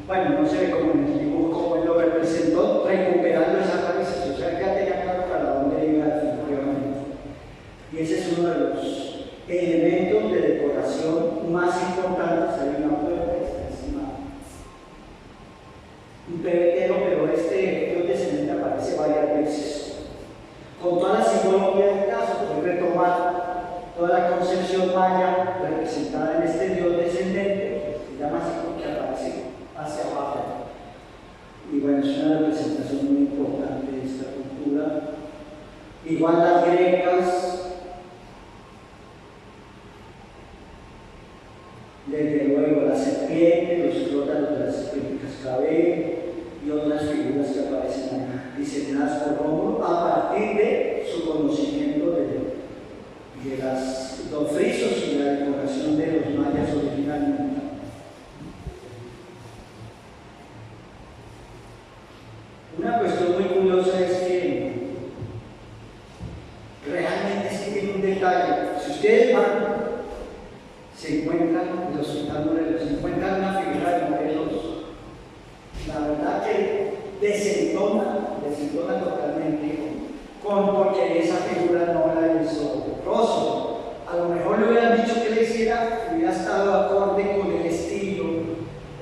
bueno, no se ve como en el dibujo, como él lo representó, recuperando esas raíces, o sea, ya tenía claro para dónde iba definitivamente. Y ese es uno de los elementos de decoración más importantes. Hay una puerta que está encima, un pebetero, pero este Dios descendente aparece varias veces. Con toda la simbología del caso, puede retomar toda la concepción maya representada en este Dios descendente, que se llama así porque aparece hacia abajo. Y bueno, es una representación muy importante de esta cultura. Igual las griegas, desde luego la serpiente, los crótalos de la serpiente cascabel y otras figuras que aparecen acá, diseñadas por Rómulo a partir de su conocimiento de los frisos y la decoración de los mayas originalmente. Una cuestión muy curiosa es que realmente sí tiene un detalle. Si ustedes van, se encuentran se encuentran una figura de modelos, la verdad que desentona totalmente porque esa figura no la hizo Rosso. A lo mejor le hubieran dicho que le hiciera, hubiera estado acorde con el estilo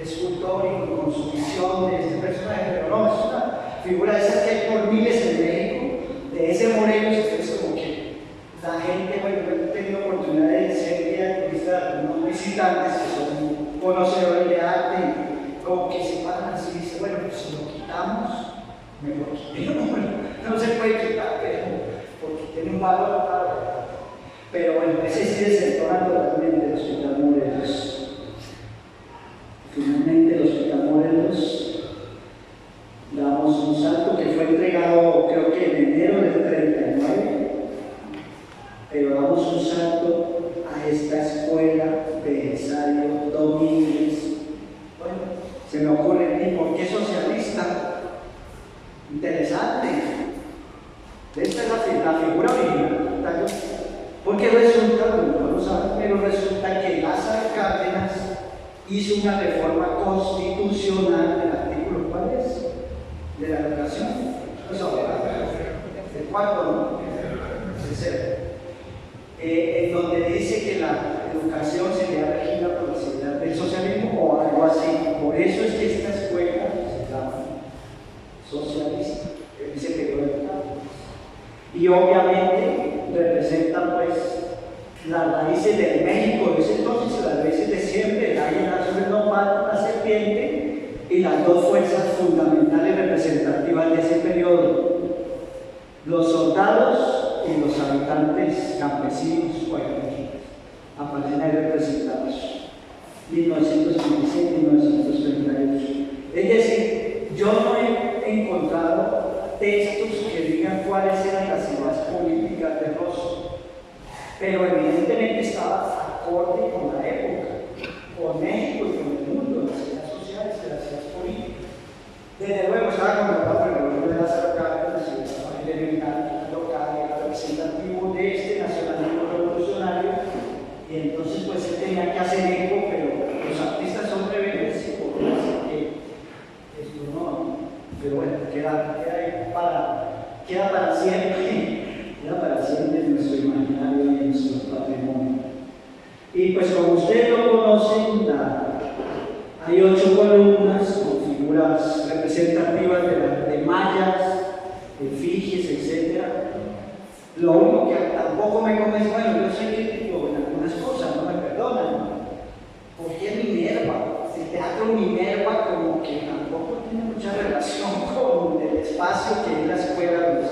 escultórico, con su visión de este personaje, pero no, es una figura de esas que hay por miles en México, de ese Morelos. Es como que la gente, bueno, yo he tenido oportunidad de ser guía de turistas, unos visitantes que son conocedores de arte, y como que se paran así y dicen, bueno, pues si lo quitamos, mejor quitémoslo. No se puede quitar, pero porque tiene un valor claro. Pero bueno, ese sí desentona totalmente el Hospital Morelos. Finalmente, el Hospital Morelos, damos un salto que fue entregado, creo que en enero del 39, pero damos un salto a esta escuela de ensayo Domínguez. Bueno, se me ocurre, ¿y por qué socialista? Interesante. Esta es la figura original. Porque resulta, no lo saben, pero resulta que Lázaro Cárdenas hizo una reforma constitucional del artículo, ¿cuál es? De la educación. El cuarto, ¿no? En donde dice que la educación sería regida por la sociedad del socialismo o algo así. Por eso es que esta escuela se llama socialista. Él dice que no. Y obviamente representan pues las raíces del México de ese entonces, las raíces de siempre, el águila sobre el nopal, la serpiente, y las dos fuerzas fundamentales representativas de ese periodo, los soldados y los habitantes campesinos guayaquileños, aparecen ahí representados, 1926-1938. Es decir, yo no he encontrado textos que digan cuáles eran las ideas políticas de Rosso, pero evidentemente estaba acorde con la época, con México y con el mundo, las ideas sociales y las ideas políticas. Desde luego estaba controlado por el gobierno de Lázaro Cárdenas y la familia militar local, era representativo de este nacionalismo revolucionario, y entonces pues él tenía que hacer eco, pero los artistas son rebeldes y por eso que esto no, pero bueno, queda para siempre en nuestro imaginario y en nuestro patrimonio. Y pues como ustedes lo conocen, hay 8 columnas con figuras representativas de mayas, efigies, etc. Lo único que tampoco me convence, bueno, yo sé que digo en algunas cosas, no me perdonan, ¿no? ¿Por qué Minerva? El teatro Minerva como que tampoco tiene mucha relación con el espacio que es la escuela de los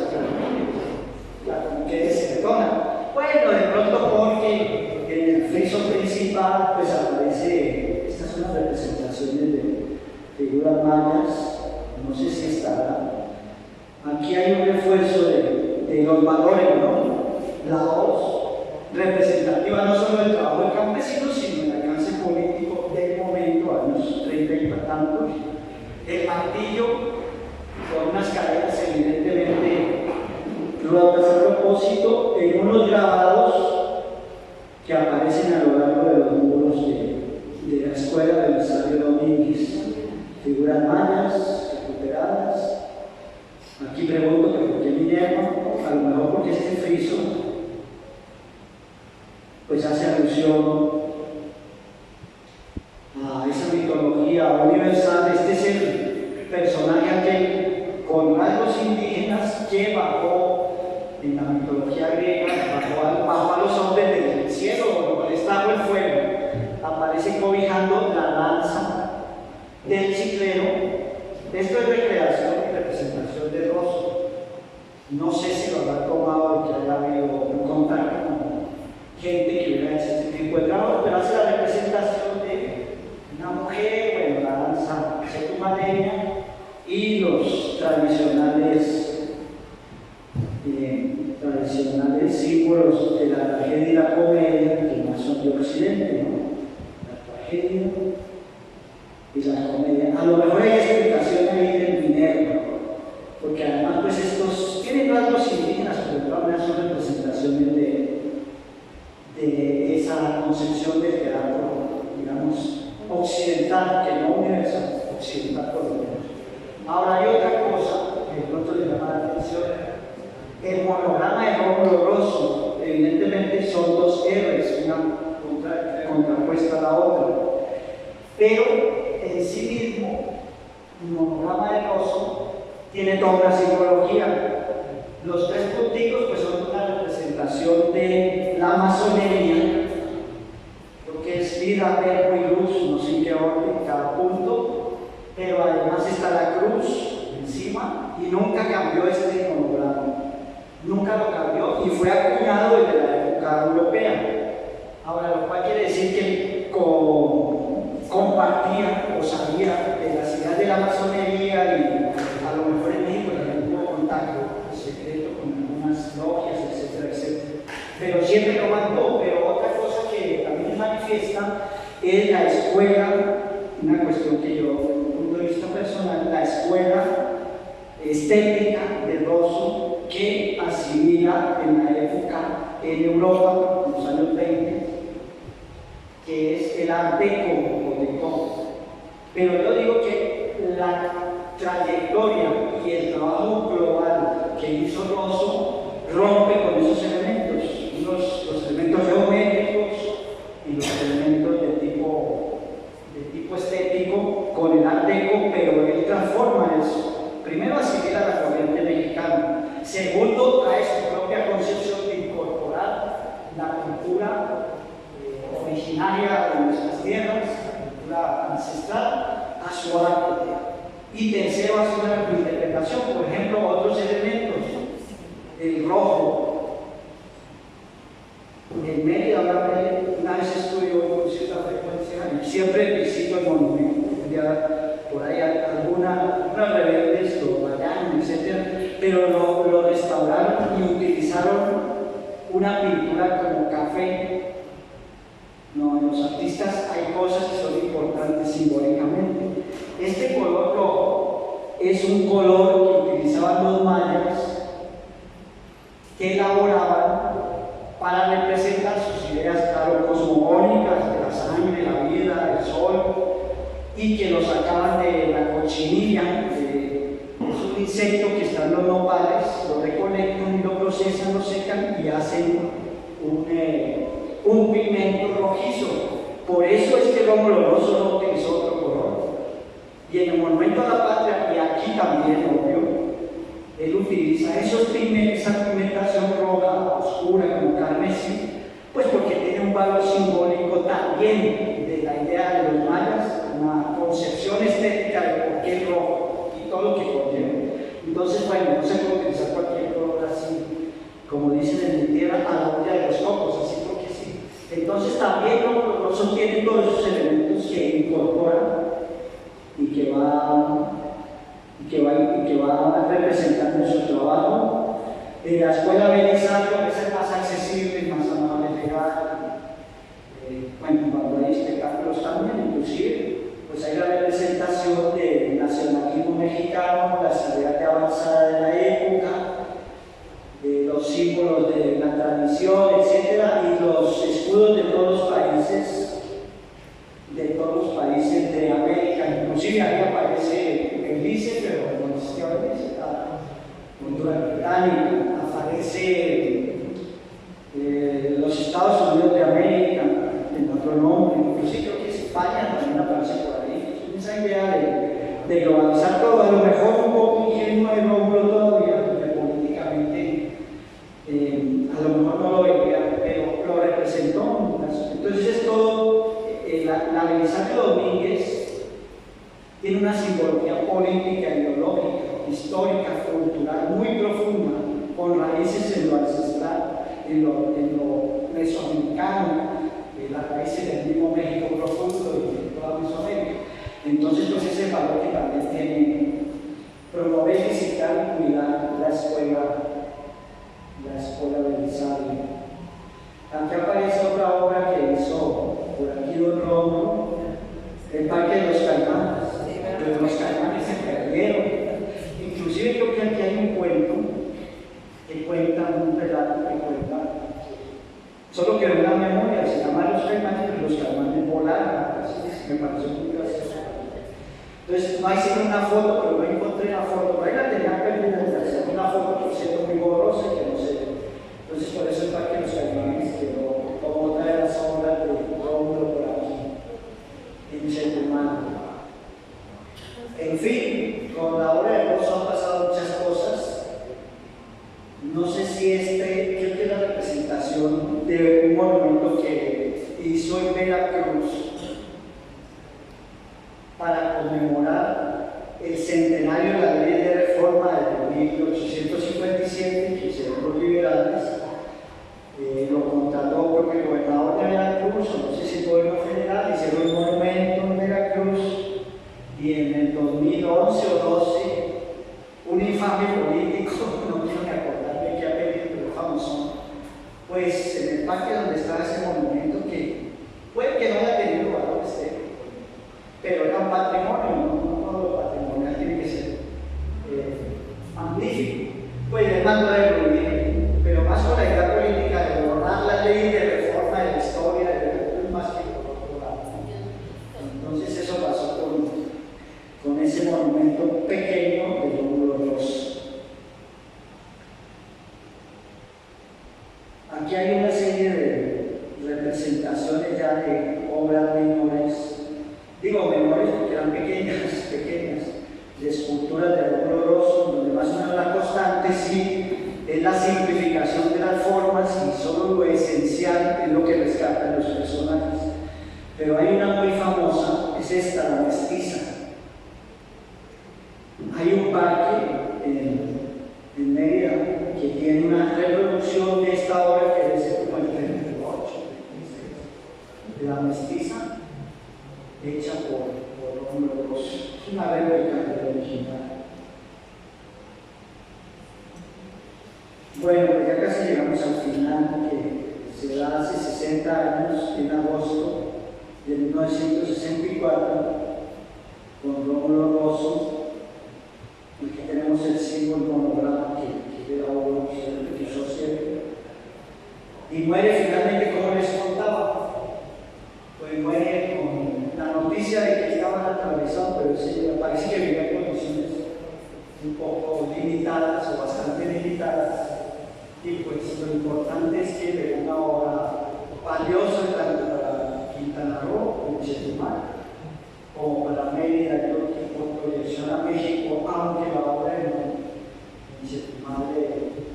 como que desentona. Bueno, de pronto porque en el friso principal pues aparece, estas son las representaciones de figuras mayas, no sé si estará. Aquí hay un refuerzo de los valores, ¿no? La voz representativa no solo del trabajo del campesino, sino del alcance político del momento, años 30 y tantos. El martillo con unas cadenas evidentemente rotas a propósito en unos grabados que aparecen a lo largo de los muros de la escuela del Estadio Domínguez. figuras mayas recuperadas. Aquí pregunto que por qué Minerva, a lo mejor porque este friso pues hace alusión a esa mitología universal. Este es el personaje aquel con rasgos indígenas que bajó en la mitología griega, bajó a los hombres del cielo, cuando les trajo el fuego, aparece cobijando la lanza del ciclero. Esto es recreación y representación de Rosso. No sé si lo habrá tomado y que haya habido un contacto con gente que hubiera hecho este tipo de trabajo, pero hace la representación de una mujer, bueno, la danza setumaleña y los tradicionales símbolos de la tragedia y la comedia, que más son de Occidente, ¿no? La tragedia y la comedia. A lo mejor hay explicación ahí del Minerva, porque además pues estos tienen rasgos indígenas, pero de todas maneras son representaciones de esa concepción del teatro, digamos, occidental, que no universal, occidental por lo menos. Ahora hay otra cosa que de pronto le llama la atención. El monograma de Rómulo Rosso, evidentemente son dos R's, una contrapuesta a la otra, pero en sí mismo el monograma de Rosso tiene toda una simbología. Los tres punticos pues son una representación de la masonería, lo que es vida, verbo y luz, no sé en qué orden cada punto, pero además está la cruz encima y nunca cambió este monograma. Nunca lo cambió y fue acuñado desde la época europea. Ahora, lo cual quiere decir que compartía o sabía de las ideas de la masonería y a lo mejor en México también tuvo contacto secreto con algunas logias, etcétera, etcétera. Pero siempre lo mandó. Pero otra cosa que también manifiesta es la escuela, una cuestión que yo, desde un punto de vista personal, la escuela estética de Rosso que asimila en la época en Europa, en los años 20, que es el arte como deco. Pero yo digo que la trayectoria y el trabajo global que hizo Rosso rompe con esos elementos, los elementos geométricos y los elementos de tipo estético con el art deco, pero él transforma eso. Primero, asimila la corriente mexicana. Segundo, trae su propia concepción de incorporar la cultura originaria de nuestras tierras, la cultura ancestral, a su arte. Y tercero, hace una reinterpretación, por ejemplo, otros elementos, el rojo. En Mérida, una vez estudio con cierta frecuencia y siempre visito el monumento. Por ahí algunas rebeldes lo rayaron, etc. Pero lo restauraron y utilizaron una pintura como café. No, en los artistas hay cosas que son importantes simbólicamente. Este color rojo es un color que utilizaban los mayas, que elaboraban para representar sus ideas, claro, cosmogónicas, de la sangre, la vida, el sol, y que lo sacaban de la cochinilla, es un insecto que está en los nopales, lo recolectan y lo procesan, lo secan y hacen un pigmento rojizo. Por eso es que Rómulo Rosso no utilizó otro color. Y en el Monumento a la Patria, y aquí también, obvio, él utiliza esa pigmentación roja, oscura, como carmesí, pues porque tiene un valor simbólico también de la idea de los mayas, una concepción estética de por qué el rojo y todo lo que conlleva. Entonces, bueno, no se puede utilizar cualquier color así, como dicen en mi tierra, a la olla de los cocos, así porque sí. Entonces, también Rosso tiene todos esos elementos que incorporan y que va representando en su trabajo. En la escuela Belisario es más accesible, más amable, legal. Bueno, cuando hay espectáculos también, inclusive, pues hay la representación del nacionalismo mexicano, las ideas de avanzada de la época, de los símbolos de la tradición, etc. Y los escudos de todos los países de América, inclusive ahí aparece dice, pero no es que ahora dice, cultura británica, aparece los Estados Unidos de América, en otro nombre, inclusive creo que España también aparece por ahí. Esa idea de globalizar todo, a lo mejor un poco ingenuo de Rómulo todavía, porque políticamente a lo mejor no lo veía, pero lo representó. Entonces es todo, la Belisario Domínguez tiene una simbología política, ideológica, histórica, cultural muy profunda, con raíces en lo ancestral, en lo mesoamericano, las raíces del mismo México profundo y de toda Mesoamérica. Entonces, pues ese valor que también tiene promover, visitar y cuidar la escuela Belisario. Aquí aparece otra obra que hizo por aquí don Rómulo, el Parque de los Caimanes. Pero los caimanes se perdieron. Inclusive creo que aquí hay un cuento que cuenta, un relato que cuenta, solo que una memoria, se llama Los Caimanes, pero los caimanes volaron. Así me pareció muy gracioso. Entonces, no hay sino una foto, pero no encontré la foto. Por ahí la tenía perdida, hacer una foto, por cierto, muy borrosa, que no sé. Entonces, por eso el Parque de los Caimanes quedó como otra de las obras de Rómulo por aquí, en Chetumal. En fin, con la obra de Rosso han pasado muchas cosas. No sé si creo que es la representación de un monumento que hizo en Veracruz para conmemorar el centenario de la ley de reforma de 1857 que hicieron los liberales. Lo contrató porque el gobernador de Veracruz, o no sé si el gobierno federal, hicieron un monumento en Veracruz, y en el 2011 o 12 un infame político, no quiero ni acordarme qué apellido, pero famoso, pues en el parque donde estaba ese monumento, que puede que no haya tenido valor estético, pero era un patrimonio, no todo lo patrimonial tiene que ser magnífico, pues le mandó a devolver, pero más con la idea política de borrar la ley de reforma de la historia de Veracruz, más que por otro lado. Entonces eso pasó con ese monumento pequeño de Rómulo Rosso. Aquí hay una serie de representaciones ya de obras menores, digo menores porque eran pequeñas, de esculturas de Rómulo Rosso, donde más o menos la constante sí es la simplificación de las formas y solo lo esencial es lo que rescatan los personajes. Pero hay una muy famosa, es esta, la mestiza. Hay un parque en Mérida que tiene una reproducción de esta obra que es como el 38, de la mestiza, hecha por Rómulo Rosso. Es una réplica de la original. Bueno, pues ya casi llegamos al final, que se da hace 60 años, en agosto de 1964, con Rómulo Rosso. Aquí tenemos el símbolo monograma que era uno que quiso hacer. Y muere finalmente, como les contaba, pues muere con la noticia de que estaban atravesados, pero sí, parece que vivía en condiciones un poco limitadas o bastante limitadas. Y pues lo importante es que le una obra valiosa tanto para Quintana Roo, en Chetumal, como para Mérida, yo que por proyección a México, aunque la obra en Chetumal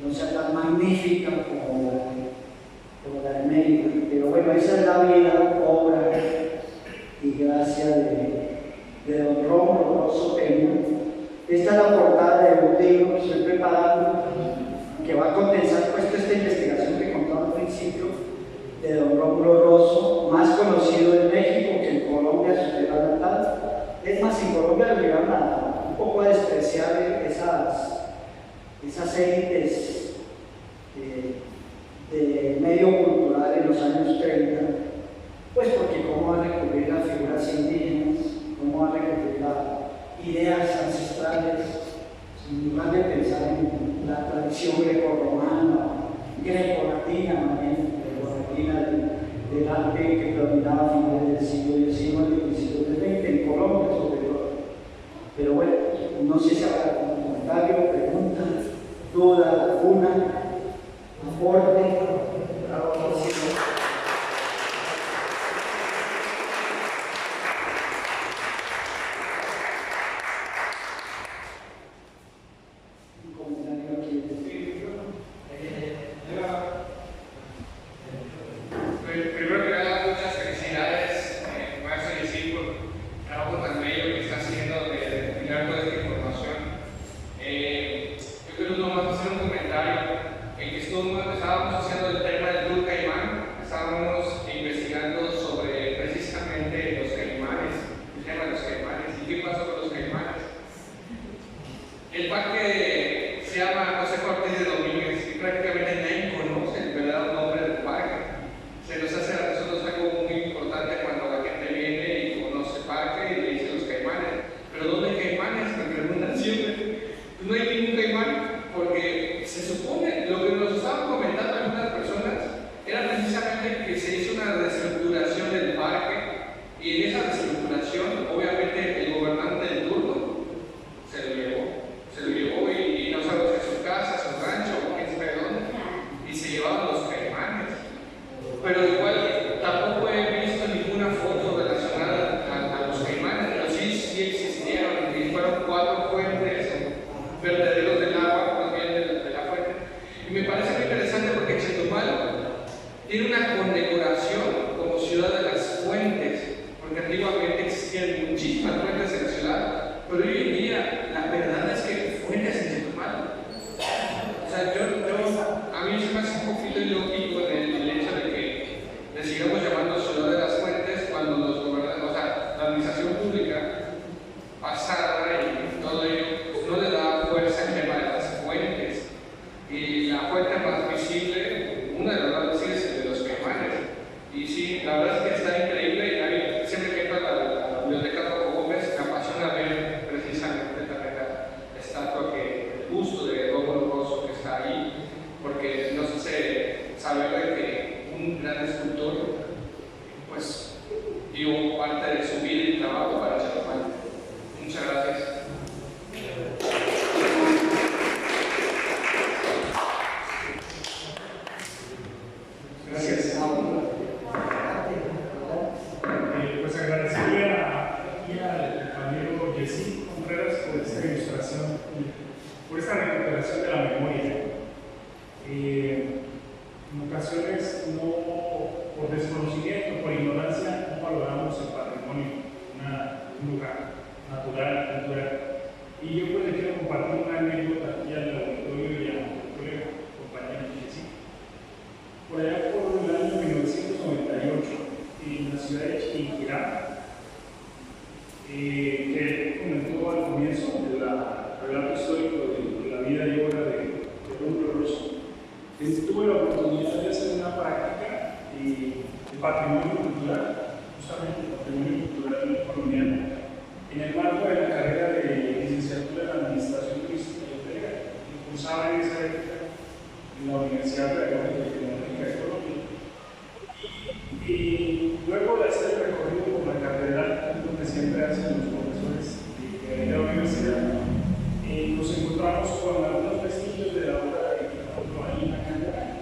no sea tan magnífica como la de Mérida. Pero bueno, esa es la vida, obra y gracia de don Rómulo Rosso Peña. Esta es la portada de un libro que estoy preparando, que va a condensar pues esta investigación que contaba al principio de don Rómulo Rosso, más conocido en México que en Colombia, su tierra natal. Es más, en Colombia lo llevan un poco a despreciar esas élites de medio cultural en los años 30, pues porque cómo va a recurrir a figuras indígenas, cómo va a recurrir a ideas ancestrales, en lugar de pensar en la tradición grecorromana, greco-latina, más bien, greco-latina del arte que predominaba a finales del siglo XIX y principios del XX, en Colombia sobre todo. Pero bueno, No sé si habrá algún comentario, pregunta, duda, alguna, aporte. Primero que nada, muchas felicidades, maestro Yesí, por el trabajo tan bello que está haciendo de compilar toda esta información. Yo quiero nomás hacer un comentario. En que estábamos haciendo el tema del Tour Caimán, estábamos investigando sobre precisamente los caimanes, el tema de los caimanes y qué pasó con los caimanes. El parque se llama José Ortiz de Domínguez y prácticamente nadie conoce el verdadero nombre del parque. Se nos hace a nosotros algo muy importante cuando la gente viene y conoce el parque y le dice los caimanes. ¿Pero dónde hay caimanes? Me preguntan siempre. Pues no hay ningún caimán porque se supone, lo que nos estaban comentando algunas personas era precisamente que se hizo una reestructuración del parque y en esa reestructuración obviamente el gobernante del turno se lo llevó y no sabemos si a su casa, a su rancho o quién sabe dónde y se llevaban los caimanes. Pero igual tampoco he visto ninguna foto relacionada a los caimanes, pero sí existieron y fueron 4 fuentes verdaderos del agua, más bien de la fuente. Y me parece muy interesante porque Chetumal tiene una condecoración como ciudad de las fuentes, porque antiguamente existían muchísimas fuentes en la ciudad, pero hoy en día la verdad es que hay fuentes en Chetumal. O sea, a mí se me hace un poquito ilógico el hecho de que le sigamos llamando ciudad de las fuentes cuando los gobernantes, o sea, la administración pública pasada y todo ello no le da fuerza en tema de las fuentes. Y la fuente más visible, una de las más visibles es de los caimanes. Y sí, la verdad es que está increíble y a mí, siempre que entro a la biblioteca Rojo Gómez me apasiona ver precisamente también la estatua el busto de Rómulo Rosso que está ahí, porque nos hace saber de que un gran escultor pues dio parte de su vida y trabajo para Chetumal. Muchas gracias. Gracias. Pues agradecerle al compañero Yesí Contreras por esta ilustración, por esta recuperación de la memoria. En ocasiones, por desconocimiento, por ignorancia, no valoramos el patrimonio, un lugar natural, cultural. Y yo pues le quiero compartir una anécdota aquí al auditorio y a mi colega, compañero Yesí. Por allá por el año 1998, en la ciudad de Chiquinquirá, que comentó al comienzo del relato histórico de la vida y obra de Rómulo Rosso, tuve la oportunidad de hacer una práctica de patrimonio cultural, justamente el patrimonio cultural colombiano, en el marco de la carrera de licenciatura en Administración Turística y Hotelera, que cursaba en esa época en la Universidad Pedagógica y Tecnológica de Colombia. Y luego de hacer el recorrido por la catedral, donde siempre hacen los profesores de la universidad, nos encontramos con algunos vestigios de la obra de Joaquín Candela.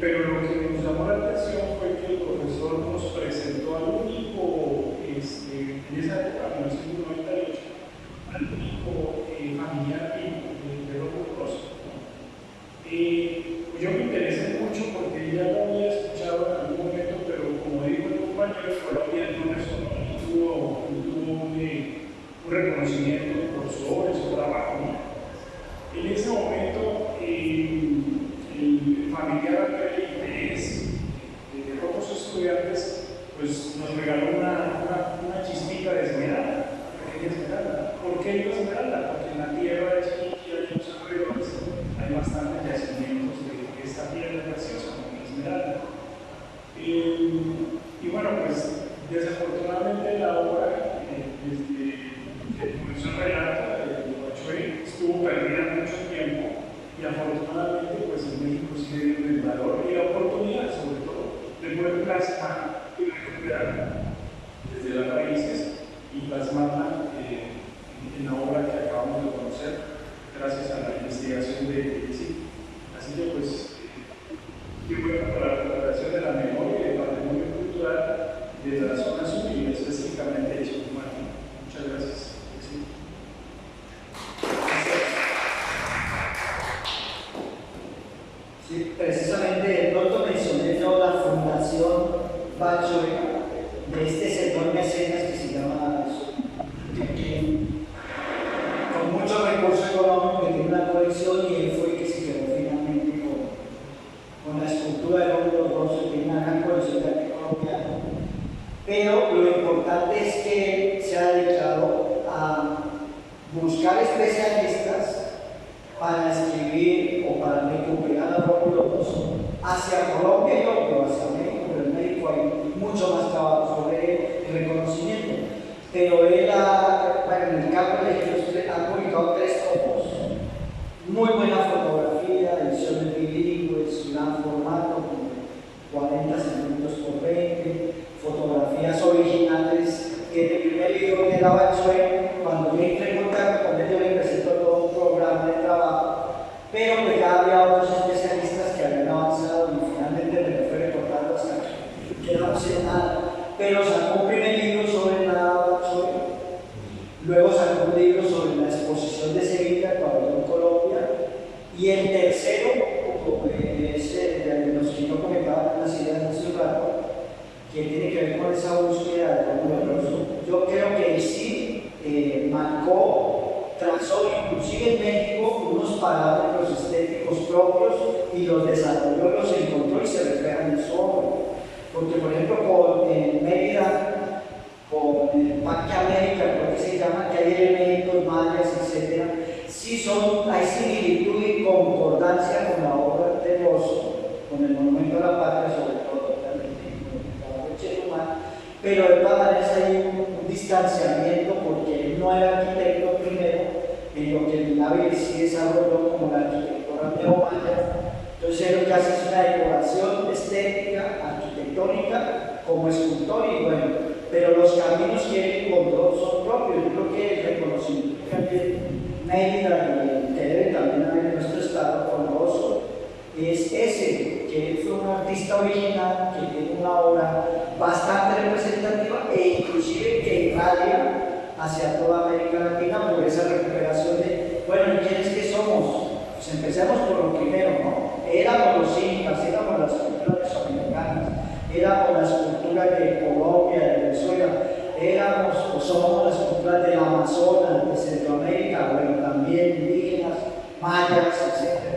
Pero lo que nos llamó la atención fue que el profesor nos presentó al único, en esa época, en 1998, al único familiar de Rómulo Rosso. Yo me interesé mucho porque ya lo había escuchado en algún momento, pero como dijo el compañero, Colombia no tuvo un reconocimiento por su obra y su trabajo, ¿no? En ese momento, el familiar de interés de pocos estudiantes pues, nos regaló una chispita de esmeralda, una pequeña esmeralda. ¿Por qué digo esmeralda? Porque en la tierra de Chiquinquirá y en los alrededores hay bastantes yacimientos de esta piedra preciosa, como la esmeralda. Y bueno, pues desafortunadamente la obra, desde que comenzó el relato de Guachoy, estuvo perdida mucho tiempo y afortunadamente pues en México sí le dieron el valor y la oportunidad, sobre todo, de poder plasmar y recuperarla. visión y él fue el que se quedó finalmente con la escultura de Rómulo Rosso, que tiene una gran colección de arte colombiano. Pero lo importante es que se ha dedicado a buscar especialistas para escribir o para recuperar a Rómulo Rosso hacia Colombia y otro, hacia México, pero en México hay mucho más trabajo sobre el reconocimiento. Pero él en el campo de ellos ha publicado 3 tomos, muy buena fotografía, ediciones bilingües, gran formato, 40 centímetros por 20, fotografías originales, que en el primer libro me daba el sueño, cuando yo entré en contacto con él, yo le presento todo un programa de trabajo, pero pues ya había otros especialistas que habían avanzado y finalmente me lo fue recortando hasta que quedamos en nada. Pero sacó un primer libro sobre nada, luego sacó un libro sobre la exposición de Sevilla, el pabellón Colombia, y el tercero es de los que yo comentaba en las ideas hace un rato, que tiene que ver con esa búsqueda de Rómulo Rosso. Yo creo que él sí marcó, trazó inclusive en México unos parámetros estéticos propios y los desarrolló, los encontró y se reflejan en su obra. Porque, por ejemplo, en Mérida, con el Parque América, creo que se llama, que hay elementos mayas, etc. Sí hay similitud y concordancia con la obra de Rosso, con el Monumento a la Patria, sobre todo, pero de todas maneras hay un distanciamiento porque él no era arquitecto primero, en lo que Minávila sí desarrolló como la arquitectura neomaya. Entonces él lo que hace es una decoración estética, arquitectónica, como escultor y bueno, pero los caminos que él encontró son propios. Yo creo que el reconocimiento que Mérida y que debe también haber en nuestro estado con Rosso es ese, que él fue un artista original, que tiene una obra bastante representativa e inclusive que irradia hacia toda América Latina por esa recuperación de, bueno, ¿quiénes que somos? Pues empecemos por lo primero, ¿no? Éramos los incas, éramos las culturas mesoamericanas, éramos las culturas de Colombia, de Venezuela, éramos o somos las culturas del Amazonas, de Centroamérica, bueno, también indígenas, mayas, etc.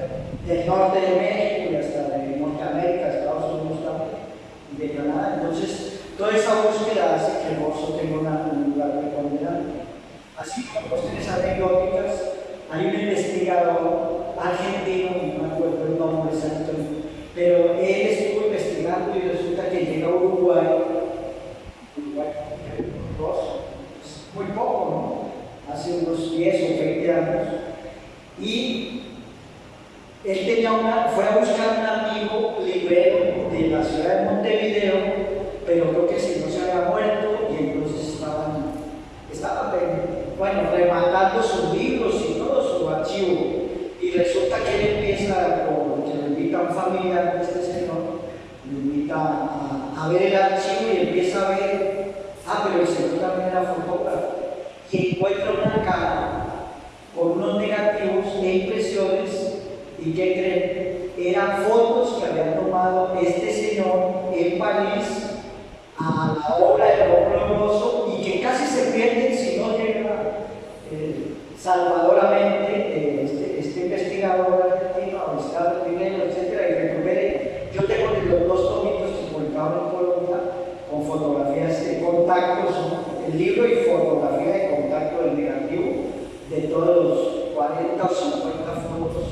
Del norte de México y hasta de Norteamérica, Estados Unidos también, y de Canadá. Entonces, toda esa búsqueda hace que el Rosso tenga un lugar preponderante. Así como cuestiones anecdóticas, hay un investigador argentino, no me acuerdo el nombre exacto, pero él estuvo investigando y resulta que llega a Uruguay, muy poco, ¿no? Hace unos 10 o 20 años, y él fue a buscar un amigo librero de la ciudad de Montevideo, pero creo que si no se había muerto y entonces estaban rematando sus libros y todo su archivo. Y resulta que él empieza, porque lo invita a un familiar de este señor, lo invita a ver el archivo y empieza a ver, pero el señor también era fotógrafo, y encuentra una caja con unos negativos e impresiones. ¿Y qué creen? Eran fotos que había tomado este señor en París a la obra de Rómulo Rosso y que casi se pierden si no llega Salvador Amente, este investigador argentino, Auristado Pinello, etc. y recupere. Yo tengo los 2 tomitos que publicaron en Colombia con fotografías de contactos, el libro y fotografía de contacto del negativo de todos los 40 o 50 fotos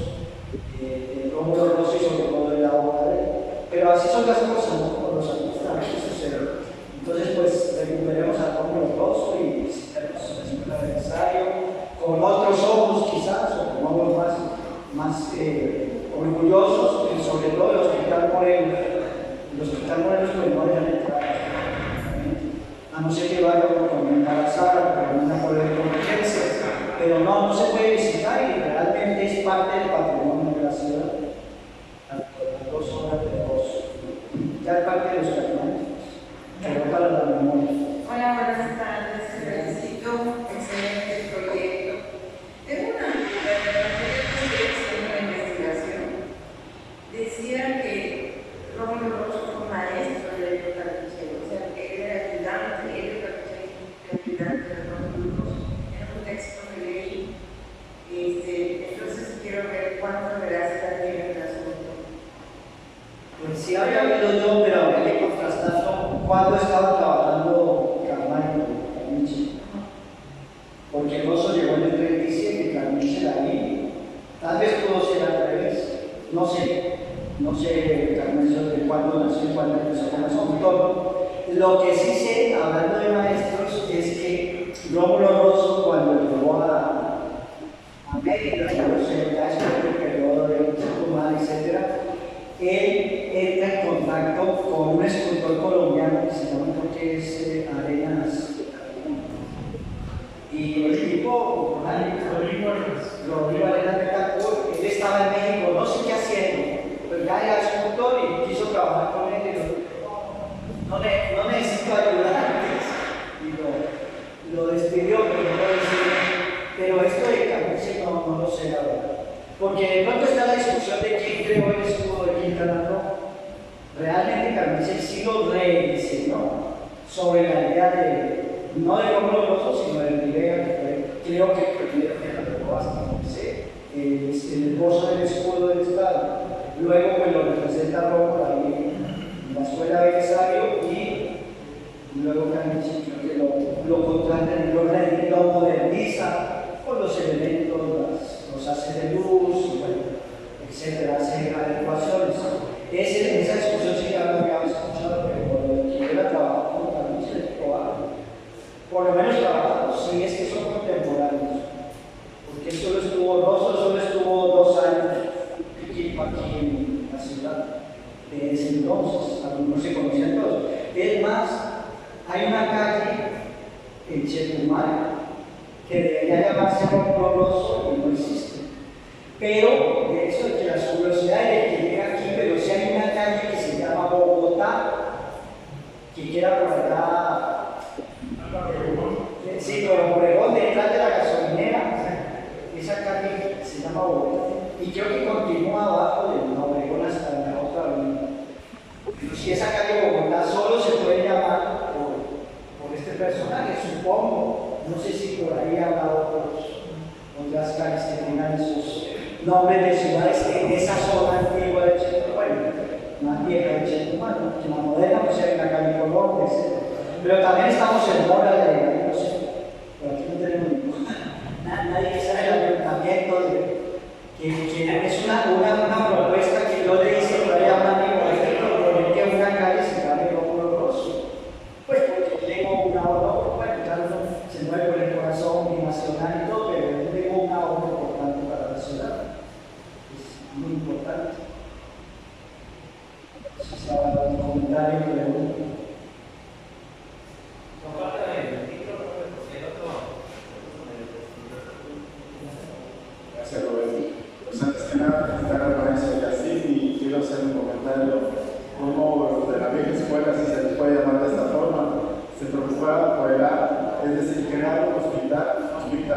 de Rómulo Rosso y sobre todo de la obra de él. Pero así son las cosas, ¿no? Con los artistas, eso sucede. Entonces, pues recuperemos a Rómulo Rosso y visitemos la escuela de ensayo con otros ojos, quizás, o con ojos más orgullosos, y sobre todo el Hospital Morelos. El Hospital Morelos, pues no dejan entrar, a no ser que vaya con embarazada, pero una por emergencia. Pero no se puede visitar y realmente es parte del patrimonio de la ciudad. Las 2 horas de Rosso. Ya es parte de los patrimonios. Pero para la memoria. Hola, buenas tardes. Felicito. Excelente proyecto. Tengo una investigación. Decía que Rómulo Rosso fue maestro de Leopoldo Cartuchero, o sea, que él era ayudante, él era cartuchero montón. Lo que sí sé, hablando de maestros, es que Rómulo Rosso, cuando llegó a América, ya no sé, ya es el periodo de Tucumán, etc., él entra en contacto con un escultor colombiano que se llama, creo que es Arenas. Y el tipo, Rodrigo Arenas Betancourt, él estaba en México, no sé qué haciendo, pero ya era escultor y quiso trabajar con él. Y no necesito ayudantes. Y lo despidió, pero no lo despidió. Pero esto de Carnice no lo sé, la verdad. Porque de pronto está la discusión de quién creó el escudo de Quintana Roo. Realmente Carnice sí lo rediseñó sobre la idea de, no de Rómulo Rosso, sino de Rivera, que fue, creo que lo hasta no sé, el esbozo del escudo del Estado. Luego pues lo representa Rómulo ahí en la Escuela de Belisario y luego Carnice creo que lo contratan y lo moderniza con los elementos, los haces de luz, y bueno, etcétera, hace adecuaciones. Esa discusión sí ya lo había escuchado, pero quien era trabajo con Carnice es probable. Por lo menos trabajados, sí es que son contemporáneos. Porque solo estuvo 2 años aquí en la ciudad. Desde entonces, algunos se conocían todos. Es más, hay una calle en Chetumal que debería llamarse Rómulo Rosso y no existe. Pero, de hecho, que las curiosidades de que llega aquí, pero sí hay una calle que se llama Bogotá, que queda por acá. Sí, por Obregón, detrás de la gasolinera, esa calle se llama Bogotá. Y creo que continúa abajo de Obregón hasta la otra avenida. Pero si esa calle Bogotá solo se puede llamar por este personaje, supongo. No sé si por ahí habrá otras calles que tengan esos nombres de ciudades en esa zona antigua de Chetumal, bueno, más vieja de Chetumal, ¿no? Que la moderna pues hay una calle Colombia, etc. Pero también estamos en Mora de, no sé, pero aquí no tenemos nadie que sabe el ayuntamiento que es una propuesta que yo le hice por ahí a un amigo, que una calle se llame Rómulo Rosso. Pues porque tengo una obra, bueno, claro, se mueve por el corazón binacional y todo, pero yo tengo una obra importante para la ciudad. Es muy importante. Si estaba en un comentario, pregunta. Gracias, Roberto. Pues antes que nada, felicitar al maestro Yacine y quiero hacer un comentario. Como de la vieja escuela, si se les puede llamar de esta forma, se preocupaba por el arte, es decir, crear un hospital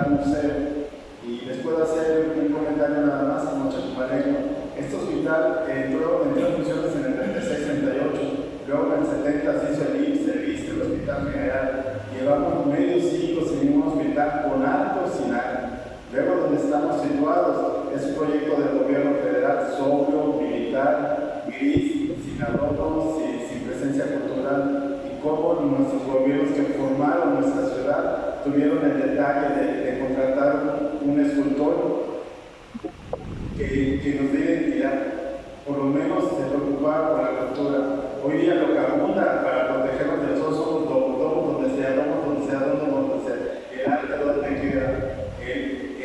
museo. Y les puedo hacer un comentario nada más como chacumareño. Este hospital entró en funciones en el 36-38, luego en el 70 se hizo el IMSS, el Hospital General. Llevamos medio siglo sin un hospital con alto sin alto. Luego, donde estamos situados, es un proyecto del gobierno federal, sobrio, militar, gris, sin adornos, sin presencia cultural, y cómo nuestros gobiernos que formaron nuestra ciudad tuvieron el detalle de contratar un escultor que nos dé identidad, por lo menos se preocupaba por la cultura. Hoy día lo que abunda para protegernos del sol son los domos, donde sea, donde sea, el arte donde queda.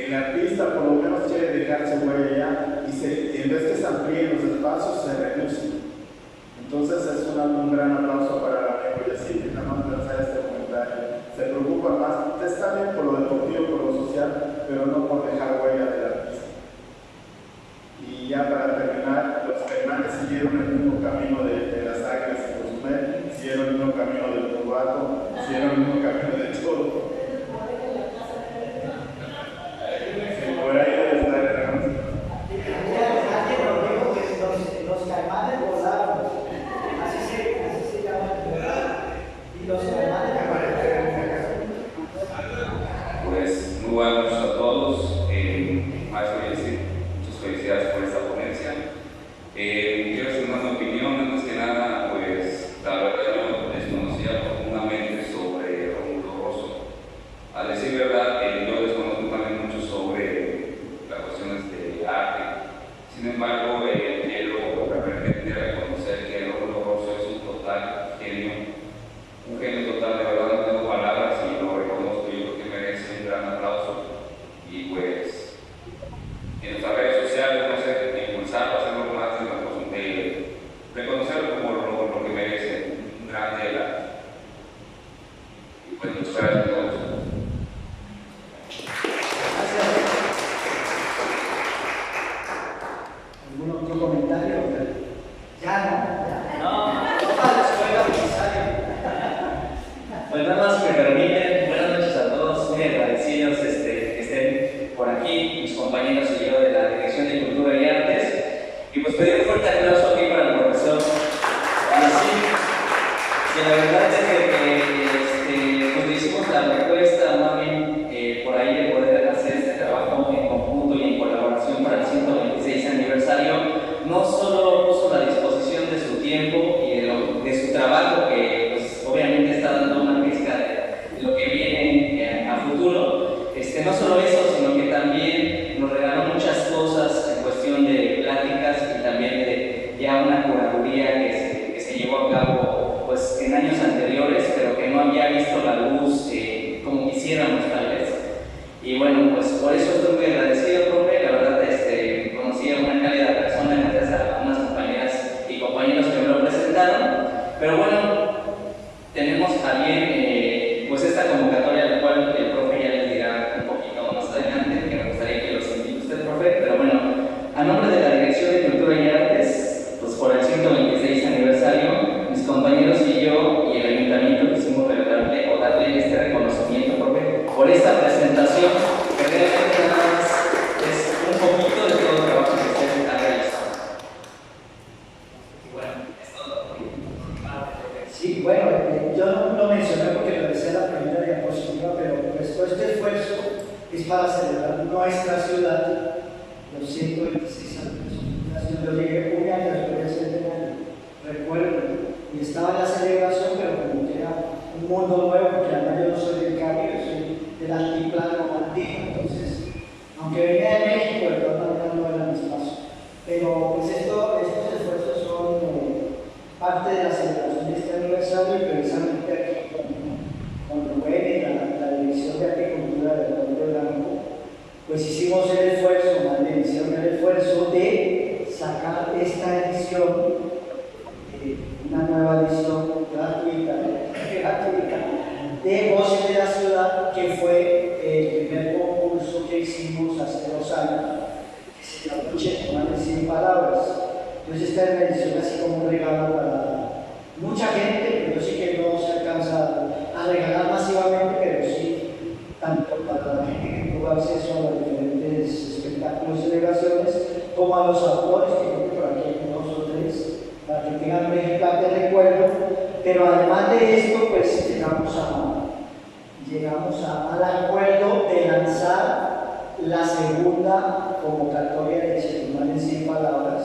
El artista por lo menos quiere dejarse huella allá y en vez que se amplíen los espacios, se reducen. Entonces es un gran aplauso para la amigo Yacine, nada más lanzar este comentario. Se preocupa más, está bien por lo deportivo, por lo social, pero no por dejar huella del artista. Y ya para terminar, los caimanes siguieron el mismo camino de las águilas y Cozumel, siguieron el mismo camino del Turbato, siguieron el mismo camino de todo. Por ahí debe estar el negocio. Los caimanes volaron, así se llama, y los caimanes Pues muy buenas noches a todos. Maestro Yacine, muchas felicidades por esta ponencia. Quiero hacer una opinión, más que nada, pues la verdad yo desconocía profundamente sobre Rómulo Rosso. A decir verdad, yo desconozco también mucho sobre las cuestiones de arte. Sin embargo, quiero realmente reconocer que Rómulo Rosso es un total genio compañeros y yo de la Dirección de Cultura y Artes. Y pues pedir un fuerte aplauso aquí para el profesor. Así que la verdad es que pues le hicimos la propuesta, más bien por ahí de poder hacer este trabajo en conjunto y en colaboración para el 126 aniversario. No solo puso la disposición de su tiempo y de su trabajo, que pues obviamente está dando una pizca de lo que viene a futuro. No solo eso, sino que también nos regaló muchas cosas en cuestión de pláticas y también de ya una curaduría que se llevó a cabo pues, en años anteriores, pero que no había visto la luz como quisiéramos tal vez. Y bueno, pues por eso estoy muy agradecido, profe. La verdad, conocí a una cálida persona gracias a unas compañeras y compañeros que me lo presentaron. Pero bueno, tenemos también pues esta convocatoria, la cual el profe ya les dirá un poquito más adelante, que me gustaría que los invite usted, profe. Pero bueno, a nombre de la Dirección de Cultura y Artes, pues por el 126 aniversario, mis compañeros y yo y el ayuntamiento quisimos regalarle o darle este reconocimiento, profe, por esta presentación, que realmente nada más es un poquito de todo el trabajo que usted ha realizado. Y bueno, es todo. Sí, bueno, yo no lo mencioné porque lo decía en la primera diapositiva, pero pues todo este esfuerzo es para celebrar nuestra ciudad, los 126 años. Yo llegué un año después del centenario, recuerdo, y estaba en la celebración, pero como que era un mundo nuevo, porque además yo no soy del Caribe, soy del altiplano andino, entonces, aunque venía de México, de todas maneras no era mi espacio. Pero pues estos esfuerzos son parte de la celebración de este aniversario, y precisamente aquí con Rubén y la Dirección de Agricultura del Pueblo Blanco, pues hicimos el esfuerzo, hicieron el esfuerzo de sacar esta edición, una nueva edición gratuita de Voces de la Ciudad, que fue el primer concurso que hicimos hace 2 años, que se llama más de 100 palabras. Entonces esta es una edición así como un regalo para mucha gente, pero yo sé que no se alcanza a regalar masivamente, pero sí, tanto para la gente que tuvo acceso a los diferentes espectáculos y celebraciones, como a los autores, que creo que por aquí hay 2 o 3, para que tengan un ejemplar de recuerdo. Pero además de esto, pues llegamos al acuerdo de lanzar la segunda convocatoria de Chetumal en 100 palabras.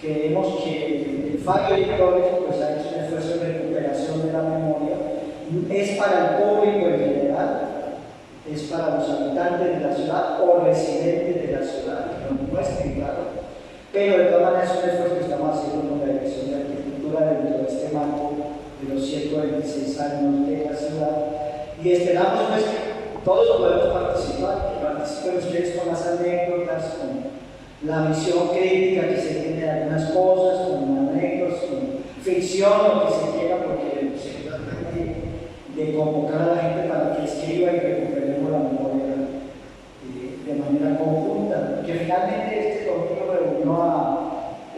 Queremos que el Fabio Editores pues ha hecho un esfuerzo de recuperación de la memoria. Es para el público en general, es para los habitantes de la ciudad o residentes de la ciudad, que lo muestren, claro. Pero de todas maneras es un esfuerzo que estamos haciendo con la Dirección de Agricultura dentro de este marco de los 126 años de la ciudad. Y esperamos pues que todos podemos participar, que participen ustedes con las anécdotas, con la visión crítica que se tiene de algunas cosas, con anécdotas, con ficción, lo que se quiera, porque se trata de convocar a la gente para que escriba y recuperemos la memoria de manera conjunta. Porque finalmente este domingo reunió a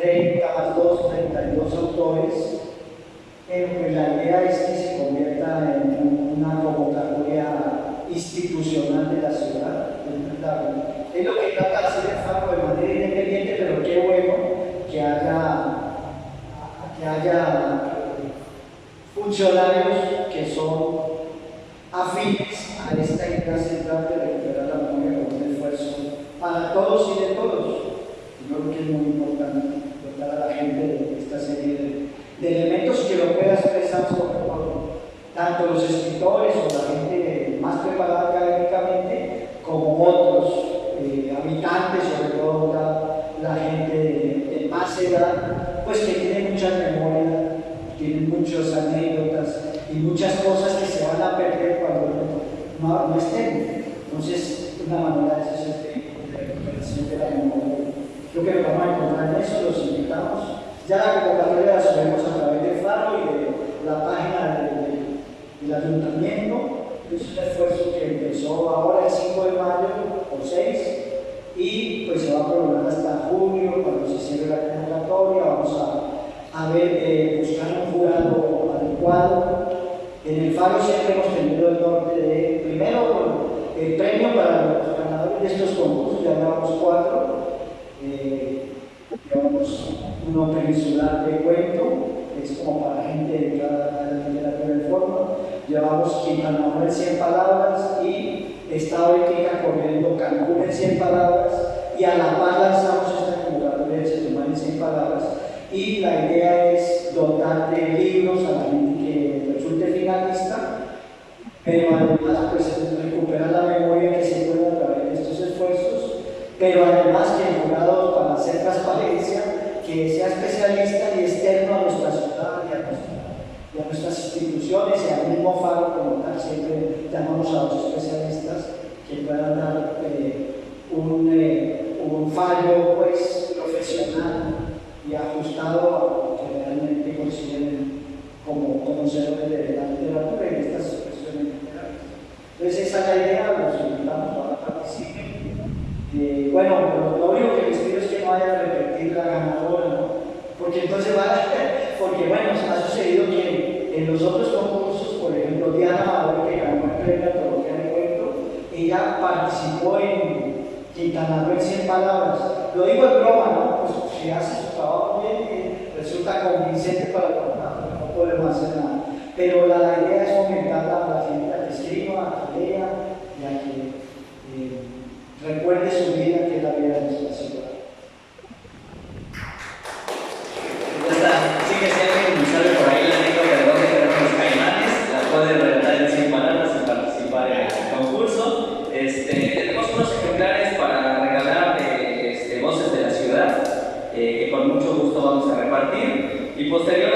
32 autores, pero pues la idea es que se convierta en una convocatoria institucional de la ciudad. Es lo que trata de hacer el Faro de manera independiente, pero qué bueno que haya funcionarios que son afines a esta idea central de recuperar la memoria con un esfuerzo para todos y de todos. Yo creo que es muy importante dotar a la gente de esta serie de elementos que lo pueda expresar sobre todo, tanto los escritores o la gente más preparada académicamente, como otros habitantes, sobre todo la gente de más edad, pues que tiene muchas memorias, tienen muchas anécdotas y muchas cosas que se van a perder cuando no estén. Entonces, una manera de eso es de recuperación de la memoria. Creo que lo vamos a encontrar en eso, los invitamos. Ya la convocatoria la subimos a través de Faro y de la página del ayuntamiento. Es un esfuerzo que empezó ahora el 5 de mayo o 6 y pues se va a prolongar hasta junio cuando se cierre la convocatoria. Vamos a ver, buscar un jurado adecuado. En el Faro siempre hemos tenido el norte de, primero, el premio para los ganadores de estos concursos, ya llevamos 4. Llevamos uno peninsular de cuento, que es como para gente dedicada a la literatura en forma. Llevamos Quintana Roo en 100 palabras y Estado de Tica corriendo Cancún en 100 palabras. Y a la par lanzamos esta convocatoria de Chetumal en 100 palabras. Y la idea es dotar de libros a la gente que resulte finalista, pero además pues, recuperar la memoria que se puede a través de estos esfuerzos, pero además que el jurado, para hacer transparencia, que sea especialista y externo a nuestra ciudad y a nuestras instituciones y al mismo faro como tal. Siempre llamamos a los especialistas que puedan dar un fallo pues, profesional y ajustado a lo que realmente consideren como conocedores de la literatura y de estas expresiones literarias. Entonces esa es la idea, los invitamos a que participen. Bueno, lo único que les pido es que no vayan a repetir la ganadora, ¿no? Porque entonces porque bueno, ha sucedido que en los otros concursos, por ejemplo, Diana Amador, que ganó el premio Antología de Cuento, ella participó en Quintana Roo en 100 palabras. Lo digo en broma, ¿no? Pues si hace su trabajo bien, resulta convincente para el programa, no podemos hacer nada. Pero la idea es fomentar a la gente a que escriba, a que lea y a que recuerde su vida, que es la vida de nuestra ciudad. Ya está. Sí que si alguien sabe por ahí la anécdota de dónde quedaron los Caimanes, la puede relatar en 100 palabras y participar en el concurso. Tenemos unos ejemplares para regalar de Voces de la Ciudad, que con mucho gusto vamos a repartir. Y posteriormente